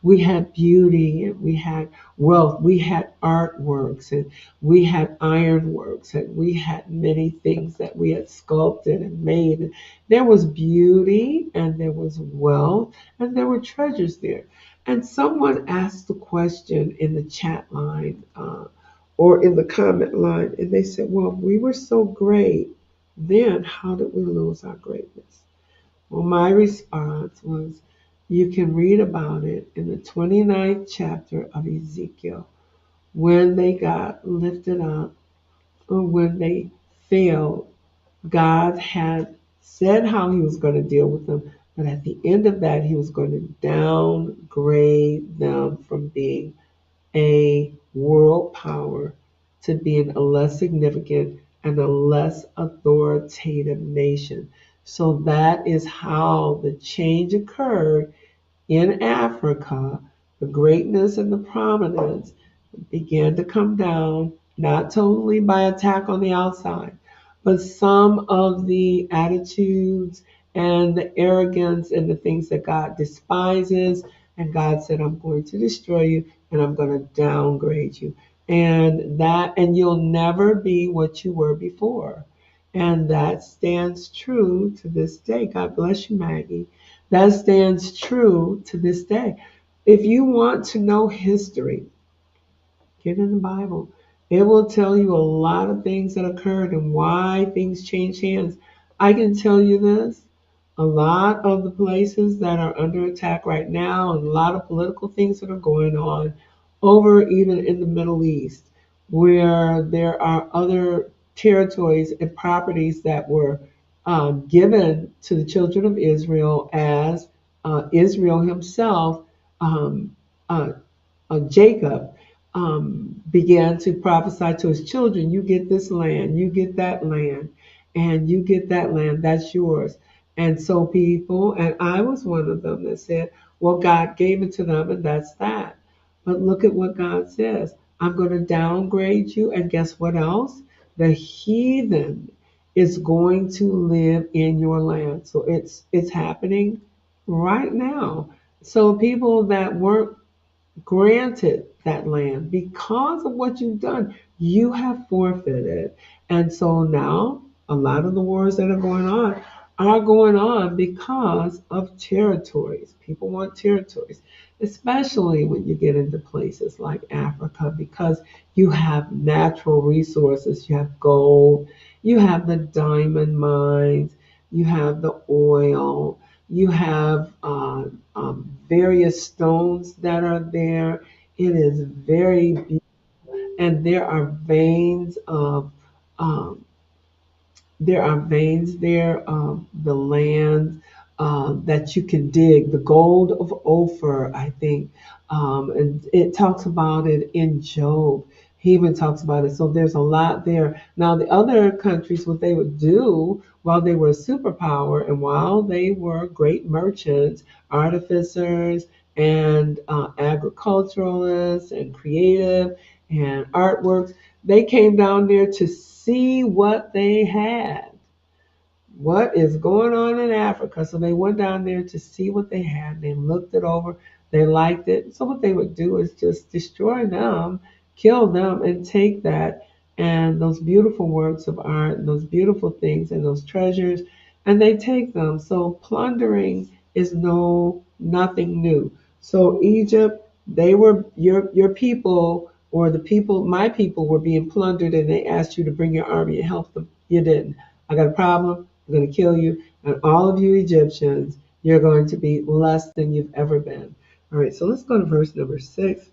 we had beauty and we had wealth. We had artworks and we had ironworks and we had many things that we had sculpted and made. There was beauty and there was wealth and there were treasures there. And someone asked the question in the chat line or in the comment line, and they said, well, if we were so great, then how did we lose our greatness? Well, my response was, you can read about it in the 29th chapter of Ezekiel, when they got lifted up or when they failed. God had said how he was going to deal with them, But at the end of that, he was going to downgrade them from being a world power to being a less significant and a less authoritative nation. So that is how the change occurred in Africa. The greatness and the prominence began to come down, not totally by attack on the outside, but some of the attitudes and the arrogance and the things that God despises. And God said, I'm going to destroy you and I'm going to downgrade you. And you'll never be what you were before. And that stands true to this day. God bless you, Maggie. That stands true to this day. If you want to know history, get in the Bible. It will tell you a lot of things that occurred and why things changed hands. I can tell you this. A lot of the places that are under attack right now, and a lot of political things that are going on over even in the Middle East, where there are other territories and properties that were given to the children of Israel as Israel himself um, uh, Jacob began to prophesy to his children, you get this land, you get that land, and you get that land, that's yours. And so people, and I was one of them that said, well, God gave it to them, and that's that. But look at what God says. I'm going to downgrade you, and guess what else? The heathen is going to live in your land. So it's happening right now. So people that weren't granted that land because of what you've done, you have forfeited. And so now a lot of the wars that are going on because of territories. People want territories, especially when you get into places like Africa, because you have natural resources. You have gold, you have the diamond mines, you have the oil, you have various stones that are there. It is very beautiful. And um, there are veins there, the land that you can dig, the gold of Ophir, I think. And it talks about it in Job. He even talks about it. So there's a lot there. Now, the other countries, what they would do while they were a superpower and while they were great merchants, artificers, and agriculturalists, and creative, and artworks, they came down there to see what they had, what is going on in Africa. So they went down there to see what they had. They looked it over. They liked it. So what they would do is just destroy them, kill them, and take that and those beautiful works of art and those beautiful things and those treasures, and they take them. So plundering is nothing new. So Egypt, they were your people, or the people, my people, were being plundered, and they asked you to bring your army and help them. You didn't. I got a problem. I'm going to kill you. And all of you Egyptians, you're going to be less than you've ever been. All right, so let's go to verse number 6.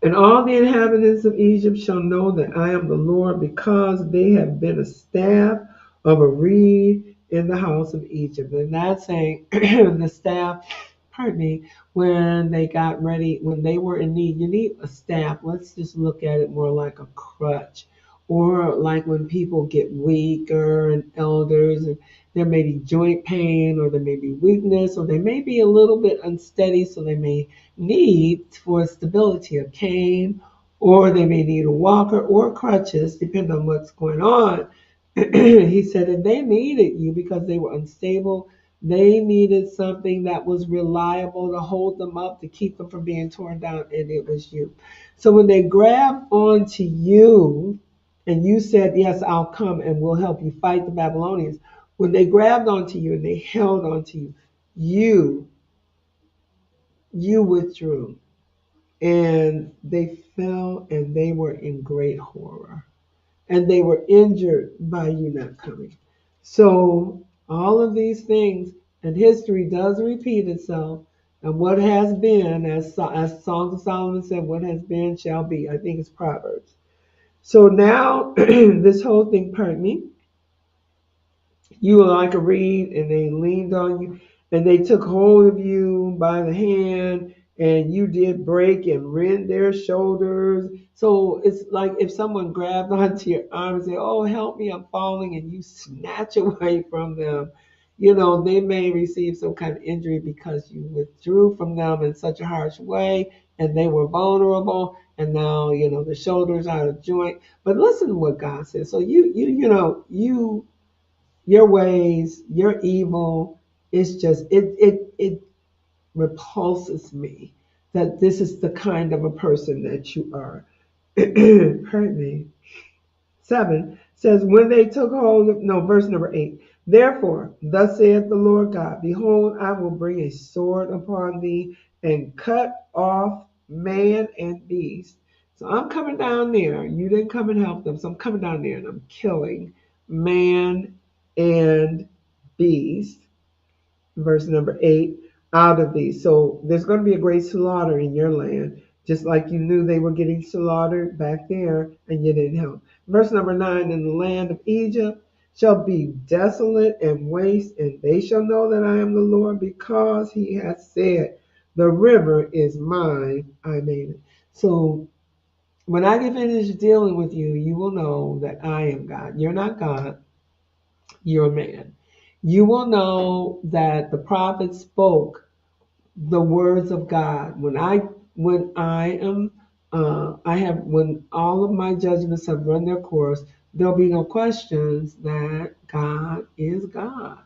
And all the inhabitants of Egypt shall know that I am the Lord, because they have been a staff of a reed in the house of Egypt. And that's saying the staff, pardon me, when they got ready, when they were in need, you need a staff. Let's just look at it more like a crutch. Or like when people get weaker and elders, and there may be joint pain, or there may be weakness, or they may be a little bit unsteady, so they may need for stability a cane, or they may need a walker or crutches, depending on what's going on. He said, and they needed you because they were unstable. They needed something that was reliable to hold them up, to keep them from being torn down, and it was you. So when they grabbed onto you, and you said, yes, I'll come and we'll help you fight the Babylonians. When they grabbed onto you and they held onto you, you, you withdrew. And they fell and they were in great horror. And they were injured by you not coming. So all of these things, and history does repeat itself. And what has been, as Songs of Solomon said, what has been shall be. I think it's Proverbs. So now this whole thing, pardon me, You were like a reed, and they leaned on you, and they took hold of you by the hand, and you did break and rend their shoulders. So it's like if someone grabbed onto your arm and said, "Oh, help me, I'm falling," and you snatch away from them. They may receive some kind of injury because you withdrew from them in such a harsh way, and they were vulnerable, and now the shoulders out of joint. But listen to what God says. So your ways, your evil, it's just it repulses me that this is the kind of a person that you are. Pardon me. 7 says, when they took hold of, no, verse number 8. Therefore, thus saith the Lord God, behold, I will bring a sword upon thee and cut off man and beast. So I'm coming down there. You didn't come and help them. So I'm coming down there and I'm killing man and beast. Verse number 8, out of these. So there's going to be a great slaughter in your land, just like you knew they were getting slaughtered back there and you didn't help. Verse number 9, in the land of Egypt shall be desolate and waste, and they shall know that I am the Lord, because he hath said, the river is mine, I made it. So when I get finished dealing with you, you will know that I am God. You're not God, you're a man. You will know that the prophet spoke the words of God. When all of my judgments have run their course, there'll be no questions that God is God,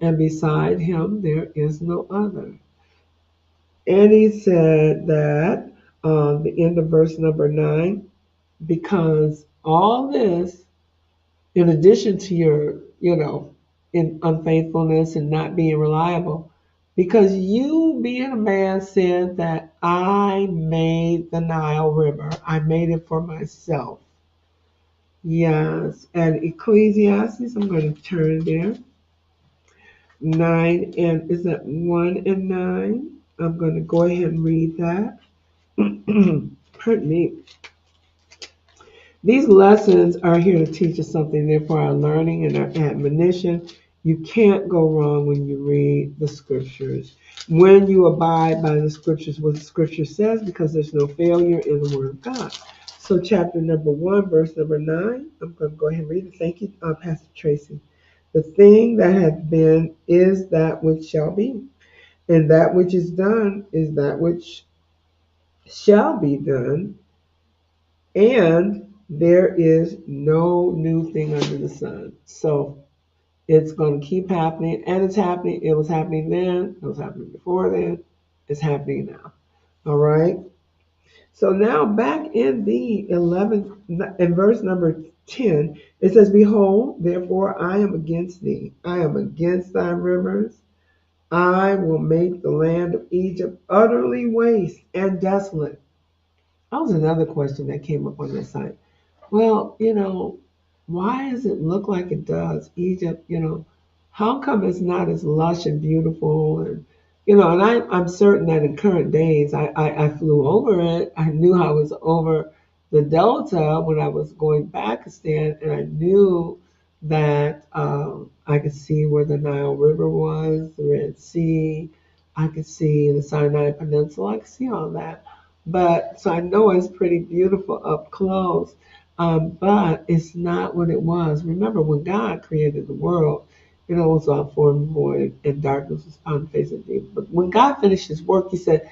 and beside Him there is no other. And He said that the end of verse number 9, because all this, in addition to your, in unfaithfulness and not being reliable, because you, being a man, said that I made the Nile River. I made it for myself. Yes. And Ecclesiastes, I'm going to turn there. 9 and is that 1 and 9? I'm going to go ahead and read that. Pardon me. These lessons are here to teach us something. They're for our learning and our admonition. You can't go wrong when you read the scriptures. When you abide by the scriptures, what the scripture says, because there's no failure in the word of God. So chapter number 1, verse number 9, I'm going to go ahead and read it. Thank you, Pastor Tracy. The thing that hath been is that which shall be, and that which is done is that which shall be done, and there is no new thing under the sun. So it's going to keep happening, and it's happening. It was happening then. It was happening before then. It's happening now. All right. So now back in the 11th, in verse number 10, it says, behold, therefore I am against thee. I am against thy rivers. I will make the land of Egypt utterly waste and desolate. That was another question that came up on the site. Well, why does it look like it does? Egypt, how come it's not as lush and beautiful? And I'm certain that in current days, I flew over it. I knew I was over the Delta when I was going Pakistan, and I knew that I could see where the Nile River was, the Red Sea. I could see the Sinai Peninsula. I could see all that. But so I know it's pretty beautiful up close. But it's not what it was. Remember, when God created the world, it was all form and void, and darkness was upon the face of the deep. But when God finished His work, He said,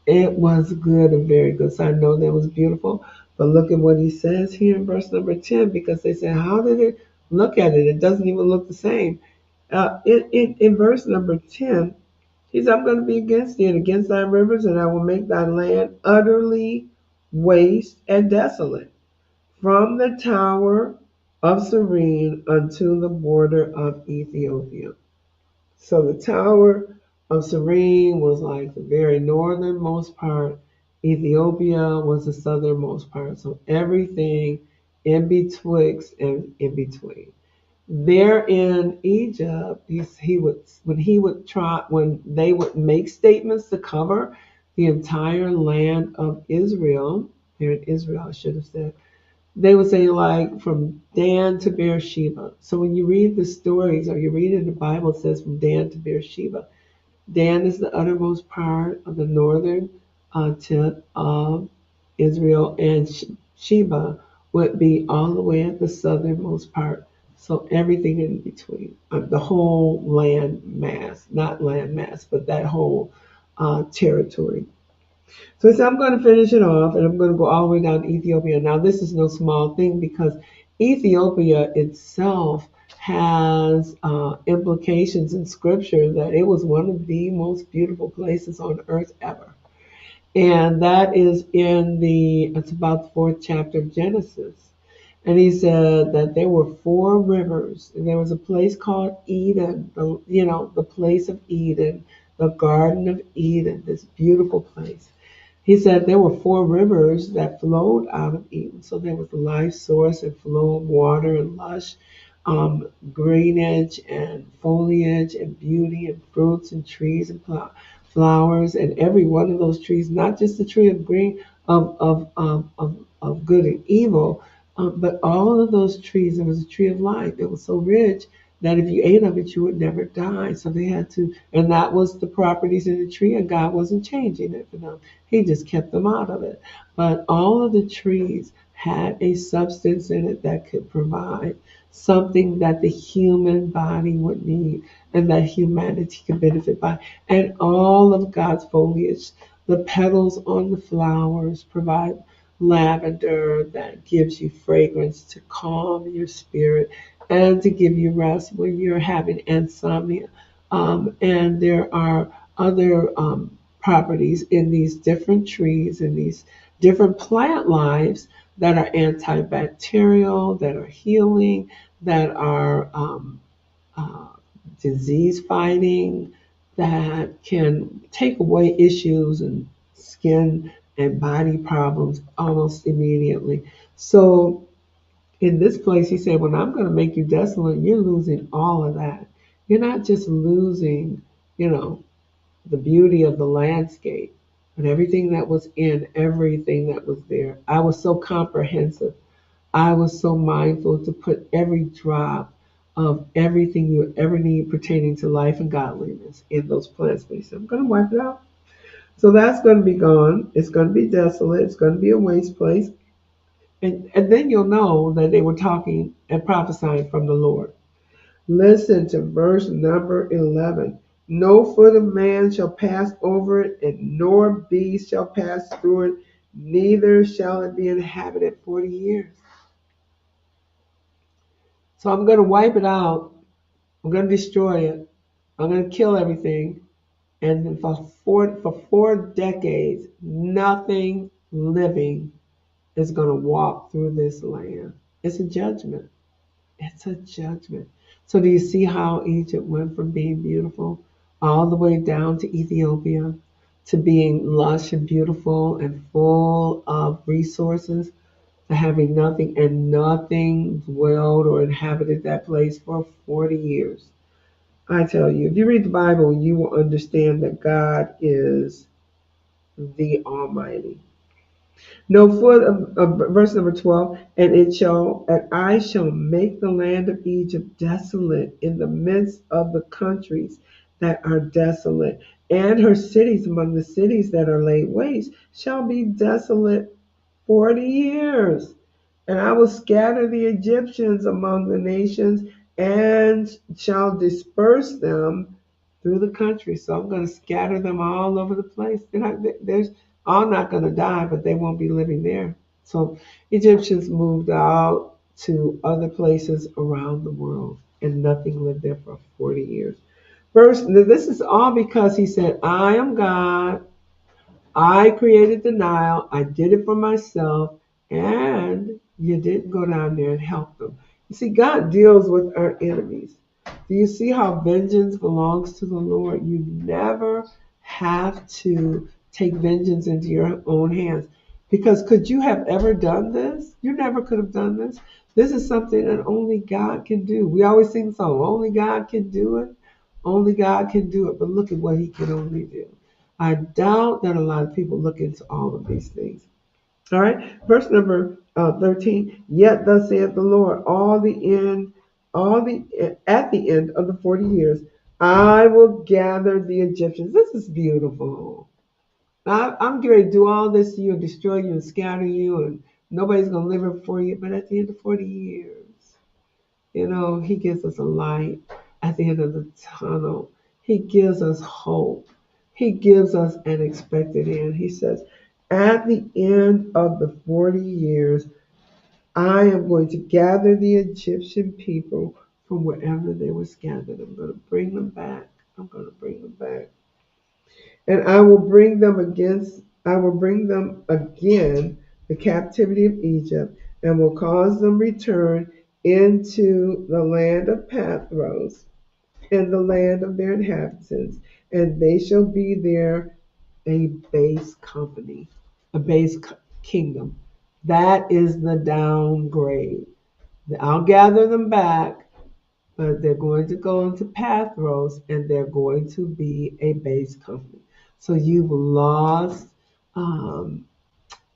it was good and very good. So I know that was beautiful. But look at what He says here in verse number 10, because they said, how did it look at it? It doesn't even look the same. In verse number 10, He said, I'm going to be against thee and against thy rivers, and I will make thy land utterly waste and desolate, from the tower of Serene unto the border of Ethiopia. So the tower of Serene was like the very northernmost part. Ethiopia was the southernmost part. So everything in betwixt and in between. There in Egypt, when they would make statements to cover the entire land of Israel, here in Israel, I should have said, they would say like from Dan to Beersheba. So when you read the stories or you read in the Bible, it says from Dan to Beersheba. Dan is the uttermost part of the northern tip of Israel, and Sheba would be all the way at the southernmost part. So everything in between, the whole land mass, not land mass, but that whole territory. So he said, I'm going to finish it off and I'm going to go all the way down to Ethiopia. Now, this is no small thing because Ethiopia itself has implications in scripture that it was one of the most beautiful places on earth ever. And that is it's about the fourth chapter of Genesis. And he said that there were four rivers. And there was a place called Eden, the place of Eden, the Garden of Eden, this beautiful place. He said there were four rivers that flowed out of Eden. So there was a life source and flow of water and lush greenage and foliage and beauty and fruits and trees and flowers, and every one of those trees, not just the tree of green of good and evil, but all of those trees. There was a tree of life. It was so rich that if you ate of it, you would never die. So they had to, and that was the properties in the tree, and God wasn't changing it for them. He just kept them out of it. But all of the trees had a substance in it that could provide something that the human body would need and that humanity could benefit by. And all of God's foliage, the petals on the flowers provide lavender that gives you fragrance to calm your spirit and to give you rest when you're having insomnia. And there are other properties in these different trees and these different plant lives that are antibacterial, that are healing, that are uh, disease fighting, that can take away issues and skin and body problems almost immediately. So in this place, he said, when I'm going to make you desolate, you're losing all of that. You're not just losing, you know, the beauty of the landscape, but everything that was in, everything that was there. I was so comprehensive. I was so mindful to put every drop of everything you would ever need pertaining to life and godliness in those plant spaces. I'm going to wipe it out. So that's going to be gone. It's going to be desolate. It's going to be a waste place. And then you'll know that they were talking and prophesying from the Lord. Listen to verse number 11. No foot of man shall pass over it, and nor beast shall pass through it, neither shall it be inhabited 40 years. So I'm going to wipe it out. I'm going to destroy it. I'm going to kill everything. And for 4 decades, nothing living is going to walk through this land. It's a judgment. It's a judgment. So do you see how Egypt went from being beautiful all the way down to Ethiopia to being lush and beautiful and full of resources to having nothing, and nothing dwelled or inhabited that place for 40 years? I tell you, if you read the Bible, you will understand that God is the Almighty. No foot of verse number 12, and I shall make the land of Egypt desolate in the midst of the countries that are desolate, and her cities among the cities that are laid waste shall be desolate 40 years. And I will scatter the Egyptians among the nations and shall disperse them through the country. So I'm going to scatter them all over the place. They're all not going to die, but they won't be living there. So Egyptians moved out to other places around the world, and nothing lived there for 40 years. First, this is all because he said, I am God. I created the Nile. I did it for myself. And you didn't go down there and help them. You see, God deals with our enemies. Do you see how vengeance belongs to the Lord? You never have to take vengeance into your own hands. Because could you have ever done this? You never could have done this. This is something that only God can do. We always sing the song, only God can do it. Only God can do it. But look at what he can only do. I doubt that a lot of people look into all of these things. All right, verse number 13. Yet thus saith the Lord, at the end of the 40 years, I will gather the Egyptians. This is beautiful. I'm going to do all this to you and destroy you and scatter you, and nobody's going to live it for you. But at the end of 40 years, he gives us a light at the end of the tunnel. He gives us hope. He gives us an expected end. He says, at the end of the 40 years, I am going to gather the Egyptian people from wherever they were scattered. I'm going to bring them back. I'm going to bring them back. And I will bring them again the captivity of Egypt, and will cause them return into the land of Pathros and the land of their inhabitants, and they shall be there a base company, a kingdom. That is the downgrade. I'll gather them back, but they're going to go into Pathros and they're going to be a base company. So you've lost um,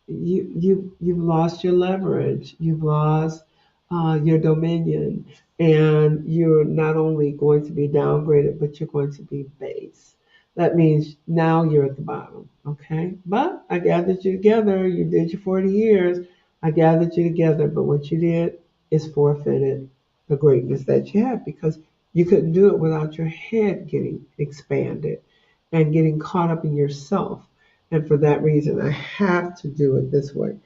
you've lost your leverage, you've lost your dominion, and you're not only going to be downgraded, but you're going to be base. That means now you're at the bottom, okay? But I gathered you together. You did your 40 years. I gathered you together, but what you did is forfeited the greatness that you had because you couldn't do it without your head getting expanded and getting caught up in yourself. And for that reason, I have to do it this way.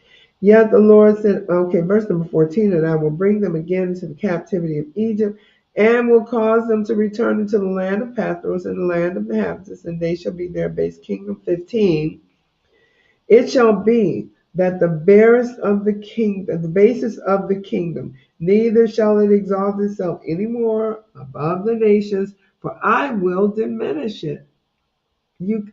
Yet the Lord said, okay, verse number 14, and I will bring them again to the captivity of Egypt, and will cause them to return into the land of Pathros and the land of the inhabitants, and they shall be their base kingdom. 15. It shall be that the basis of the kingdom, neither shall it exalt itself any more above the nations, for I will diminish it. You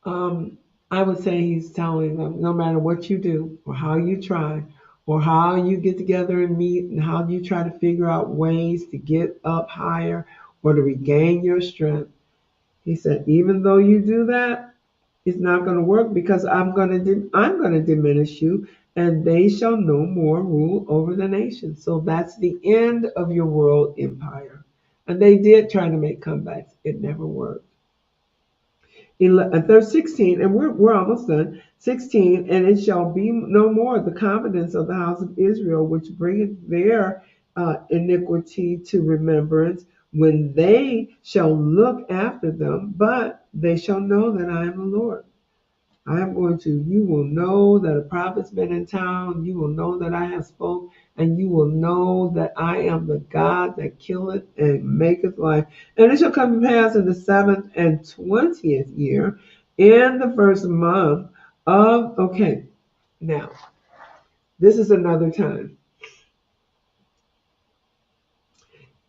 I would say he's telling them no matter what you do or how you try or how you get together and meet and how you try to figure out ways to get up higher or to regain your strength, he said, even though you do that, it's not going to work because I'm going to diminish you and they shall no more rule over the nation. So that's the end of your world empire. And they did try to make comebacks. It never worked. 16, and we're almost done. 16, and it shall be no more the confidence of the house of Israel, which bringeth their iniquity to remembrance, when they shall look after them, but they shall know that I am the Lord. You will know that a prophet's been in town, you will know that I have spoke, and you will know that I am the God that killeth and maketh life. And it shall come to pass in the 7th and 20th year, in the first month of, okay, now, this is another time.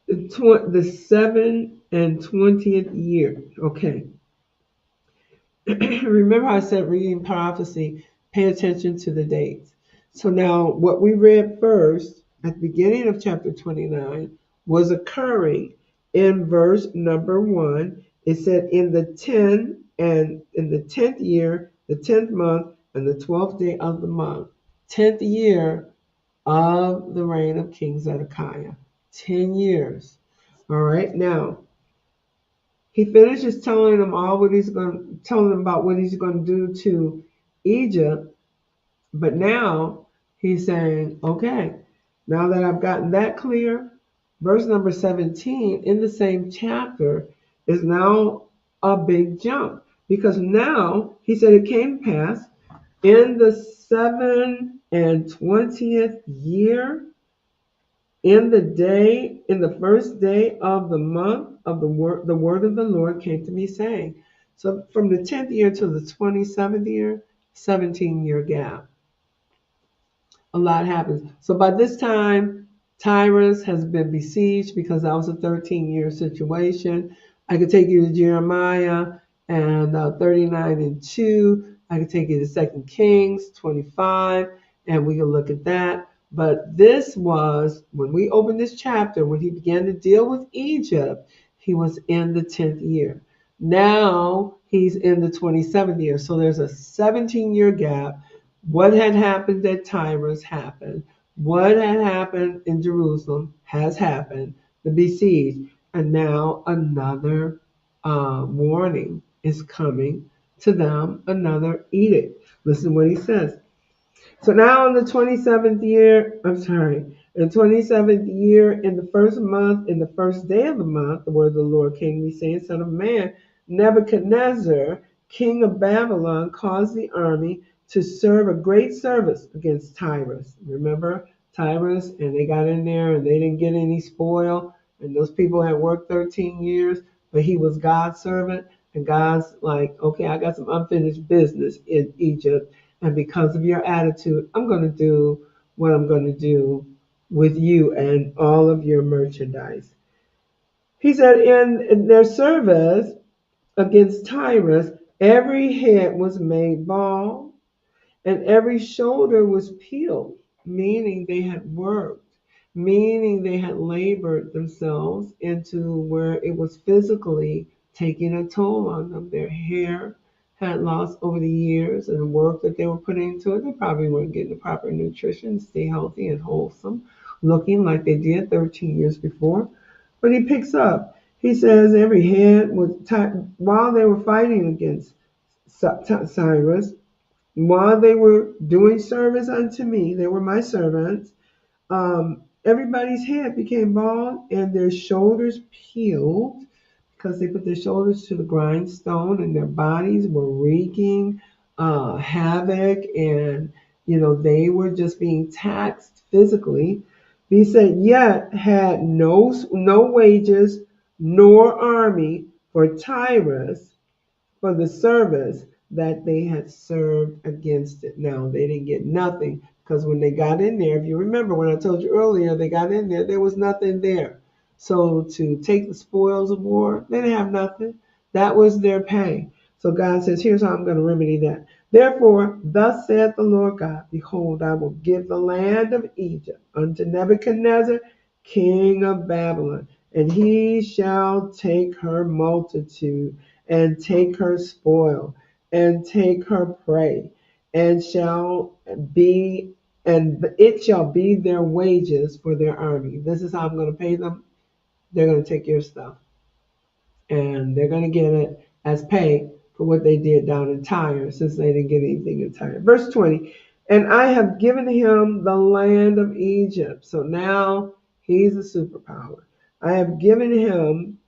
The 7th and 20th year, okay. Remember I said reading prophecy, pay attention to the dates. So now what we read first at the beginning of chapter 29 was occurring in verse number 1. It said in the 10th year, the 10th month, and the 12th day of the month, 10th year of the reign of King Zedekiah. 10 years. All right, now he finishes telling them about what he's going to do to Egypt. But now he's saying, okay, now that I've gotten that clear, verse number 17 in the same chapter is now a big jump. Because now he said it came to pass in the 7th and 20th year, in the first day of the month of the word of the Lord came to me saying. So from the 10th year to the 27th year, 17-year gap. A lot happens. So by this time, Tyrus has been besieged because that was a 13-year situation. I could take you to Jeremiah and 39 and 2. I could take you to 2 Kings 25, and we can look at that. But this was, when we opened this chapter, when he began to deal with Egypt, he was in the 10th year. Now he's in the 27th year. So there's a 17-year gap. What had happened at Tyrus happened. What had happened in Jerusalem has happened, the besieged. And now another warning is coming to them, another edict. Listen to what he says. So now in the 27th year, in the 27th year, in the first month, in the first day of the month, the word of the Lord came to me, saying, Son of man, Nebuchadnezzar, king of Babylon, caused the army to serve a great service against Tyrus. Remember Tyrus? And they got in there and they didn't get any spoil. And those people had worked 13 years, but he was God's servant. And God's like, okay, I got some unfinished business in Egypt. And because of your attitude, I'm going to do what I'm going to do with you and all of your merchandise. He said, in their service against Tyrus, every head was made bald and every shoulder was peeled, meaning they had worked, meaning they had labored themselves into where it was physically taking a toll on them. Their hair had lost over the years and the work that they were putting into it. They probably weren't getting the proper nutrition, stay healthy and wholesome, looking like they did 13 years before. But he picks up. He says every head was while they were fighting against Cyrus, while they were doing service unto me, they were my servants, everybody's head became bald and their shoulders peeled because they put their shoulders to the grindstone and their bodies were wreaking havoc, and they were just being taxed physically. He said, yet had no wages nor army for Tyrus for the service that they had served against it. Now, they didn't get nothing because when they got in there, if you remember when I told you earlier, they got in there was nothing there. So to take the spoils of war, they didn't have nothing. That was their pay. So God says, here's how I'm going to remedy that. Therefore, thus saith the Lord God, behold, I will give the land of Egypt unto Nebuchadnezzar, king of Babylon, and he shall take her multitude and take her spoil and take her prey, and it shall be their wages for their army. This is how I'm going to pay them. They're going to take your stuff, and they're going to get it as pay for what they did down in Tyre, since they didn't get anything in Tyre. Verse 20, and I have given him the land of Egypt. So now he's a superpower. I have given him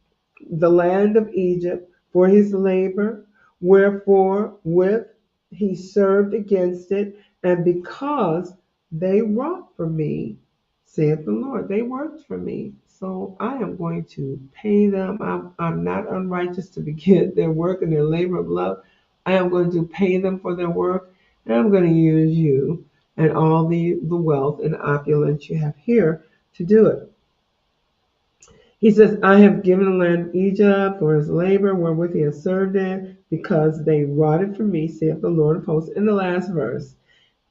the land of Egypt for his labor, wherefore with he served against it, and because they wrought for me, saith the Lord. They worked for me, so I am going to pay them. I'm not unrighteous to begin their work and their labor of love. I am going to pay them for their work, and I'm going to use you and all the wealth and opulence you have here to do it. He says, I have given the land of Egypt for his labor, wherewith he has served it, because they wrought it for me, saith the Lord of hosts. In the last verse,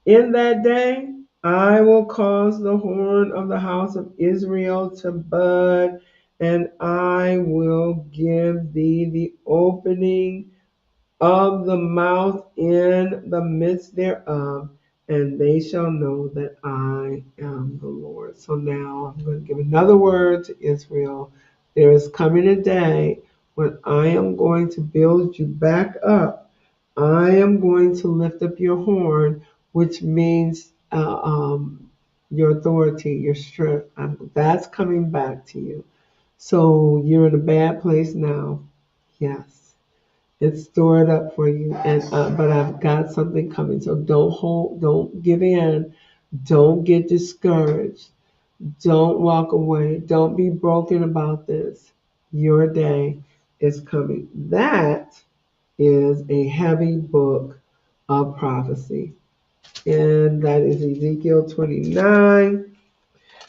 in that day I will cause the horn of the house of Israel to bud, and I will give thee the opening of the mouth in the midst thereof, and they shall know that I am the Lord. So now I'm going to give another word to Israel. There is coming a day when I am going to build you back up. I am going to lift up your horn, which means your authority, your strength. That's coming back to you. So you're in a bad place now. Yes. It's stored up for you, and but I've got something coming. So don't give in, don't get discouraged, don't walk away, don't be broken about this. Your day is coming. That is a heavy book of prophecy, and that is Ezekiel 29.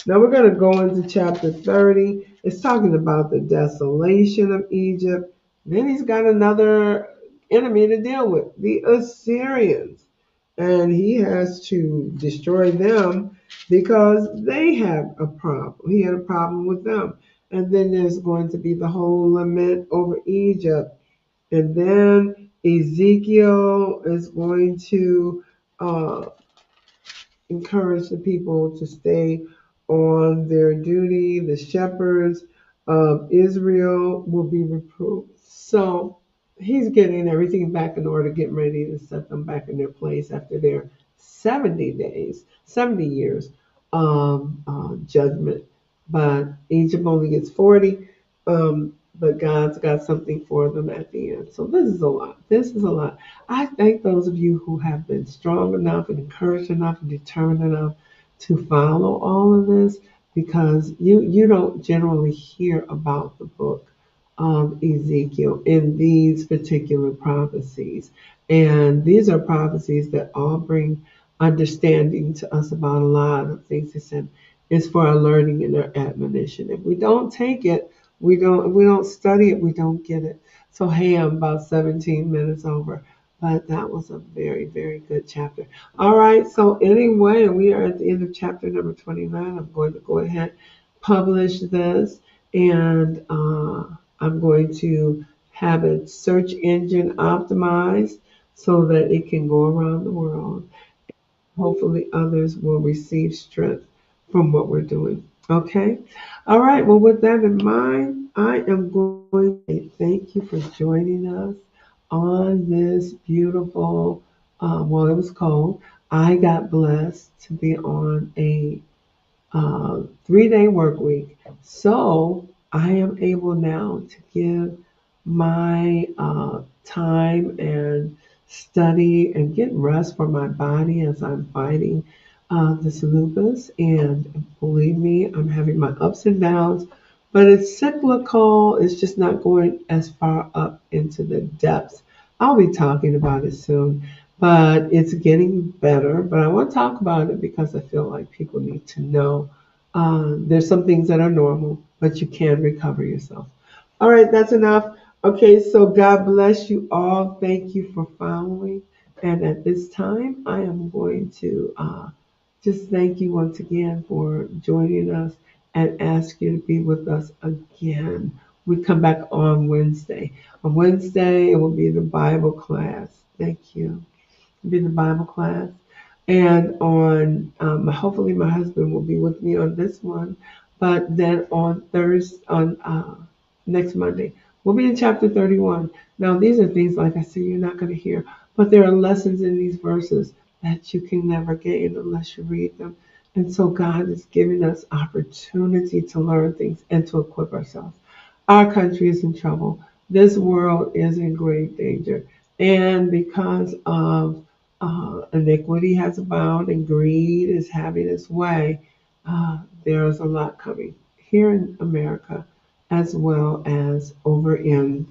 Now we're going to go into chapter 30. It's talking about the desolation of Egypt. Then he's got another enemy to deal with, the Assyrians. And he has to destroy them because they have a problem. He had a problem with them. And then there's going to be the whole lament over Egypt. And then Ezekiel is going to encourage the people to stay on their duty. The shepherds of Israel will be reproved. So he's getting everything back in order, getting ready to set them back in their place after their 70 days, 70 years judgment. But Egypt only gets 40. But God's got something for them at the end. So this is a lot. This is a lot. I thank those of you who have been strong enough and encouraged enough and determined enough to follow all of this, because you don't generally hear about the book of Ezekiel in these particular prophecies. And these are prophecies that all bring understanding to us about a lot of things. He said it's for our learning and our admonition. If we don't take it, if we don't study it, we don't get it. So hey, I'm about 17 minutes over. But that was a very, very good chapter. All right, so anyway, we are at the end of chapter number 29. I'm going to go ahead, publish this, and I'm going to have it search engine optimized so that it can go around the world. Hopefully, others will receive strength from what we're doing. Okay? All right, well, with that in mind, I am going to say thank you for joining us on this beautiful, well, it was cold. I got blessed to be on a 3-day work week. So I am able now to give my time and study and get rest for my body as I'm fighting this lupus. And believe me, I'm having my ups and downs, but it's cyclical. It's just not going as far up into the depths. I'll be talking about it soon, but it's getting better. But I want to talk about it because I feel like people need to know there's some things that are normal, but you can recover yourself. All right, that's enough. Okay, so God bless you all. Thank you for following. And at this time, I am going to just thank you once again for joining us and ask you to be with us again. We come back on Wednesday. On Wednesday, it will be the Bible class. Thank you. Be the Bible class. And on, hopefully my husband will be with me on this one. But then on Thursday, on next Monday, we'll be in chapter 31. Now, these are things, like I said, you're not going to hear. But there are lessons in these verses that you can never gain unless you read them. And so God is giving us opportunity to learn things and to equip ourselves. Our country is in trouble. This world is in great danger. And because of iniquity has abounded and greed is having its way, there's a lot coming here in America as well as over in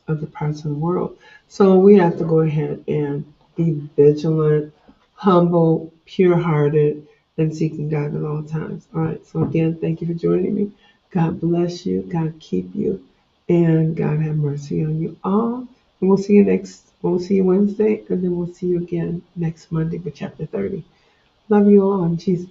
other parts of the world. So we have to go ahead and be vigilant, humble, pure hearted, and seeking God at all times. All right. So again, thank you for joining me. God bless you. God keep you. And God have mercy on you all. And we'll see you Wednesday, and then we'll see you again next Monday for chapter 30. Love you all in Jesus.